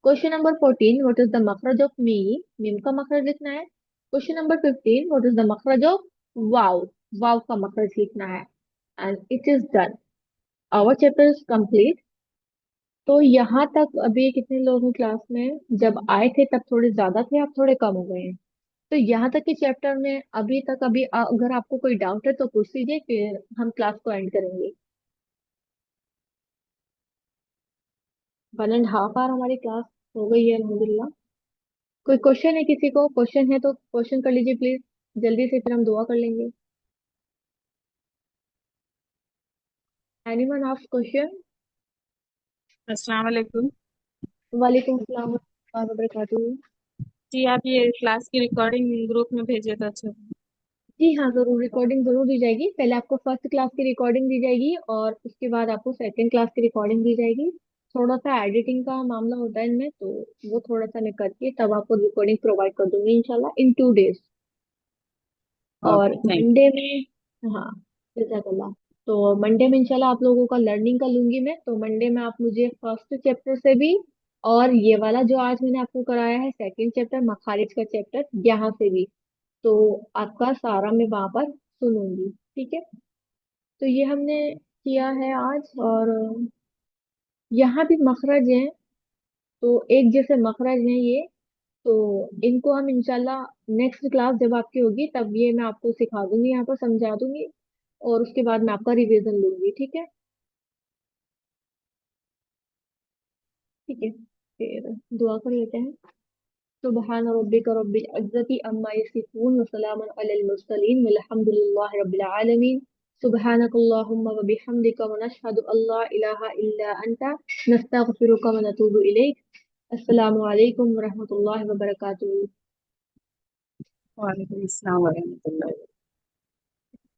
Question number 14, what is the मखरज of meem का मखरज लिखना है। Question number 15, what is the मखरज of waw? वाव का मखरज लिखना है। And it is done, our chapter is complete. तो यहाँ तक अभी कितने लोग हैं क्लास में? जब आए थे तब थोड़े ज्यादा थे, अब थोड़े कम हो गए हैं। तो यहाँ तक के चैप्टर में अभी तक, अभी अगर आपको कोई डाउट है तो पूछ लीजिए, फिर हम क्लास को एंड करेंगे। 1.5 आवर हमारी क्लास हो गई है अल्हम्दुलिल्लाह। कोई क्वेश्चन है किसी को? क्वेश्चन है तो क्वेश्चन कर लीजिए प्लीज, जल्दी से, फिर हम दुआ कर लेंगे। Anyone ask question? अस्सलाम वालेकुम। वालेकुम सलाम व रहमतुल्लाहि व बरकातुहू। जी, आप ये क्लास की रिकॉर्डिंग ग्रुप में भेजे तो अच्छा। जी हाँ, जरूर रिकॉर्डिंग जरूर दी जाएगी। पहले आपको फर्स्ट क्लास की रिकॉर्डिंग दी जाएगी और उसके बाद आपको सेकंड क्लास की रिकॉर्डिंग दी जाएगी। थोड़ा सा एडिटिंग का मामला होता है इनमें, तो वो थोड़ा सा मैं करके तब आपको रिकॉर्डिंग प्रोवाइड कर दूंगी इंशाल्लाह इन 2 डेज। और ओके, थैंक मंडे में, हाँ, जज़ाकल्लाह। तो मंडे में इंशाल्लाह आप लोगों का लर्निंग का लूंगी मैं। तो मंडे में आप मुझे फर्स्ट चैप्टर से भी, और ये वाला जो आज मैंने आपको कराया है सेकंड चैप्टर मखारिज का चैप्टर, यहाँ से भी, तो आपका सारा मैं वहां पर सुनूंगी। ठीक है? तो ये हमने किया है आज। और यहाँ भी मखरज हैं, तो एक जैसे मखरज हैं ये। तो इनको हम इंशाल्लाह नेक्स्ट क्लास जब आपकी होगी तब ये मैं आपको सिखा दूंगी, यहाँ पर समझा दूंगी, और उसके बाद मैं आपका रिवीजन लूंगी। ठीक है? ठीक है, फिर दुआ कर लेते हैं। सुबहान रब्बिका रब्बिल इज्जति अम्मा यसिफून व सलामुन अलल मुरसलीन वल्हम्दुलिल्लाहि रब्बिल आलमीन। सुब्हानकल्लाहुम्मा व बिहम्दिका व नशहदु अल्ला इलाहा इल्ला अंता नस्तगफिरुका व नतूबु इलैक। अस्सलामु अलैकुम व रहमतुल्लाहि व बरकातुहू। वालेकुम अस्सलाम वरहमतुल्लाह।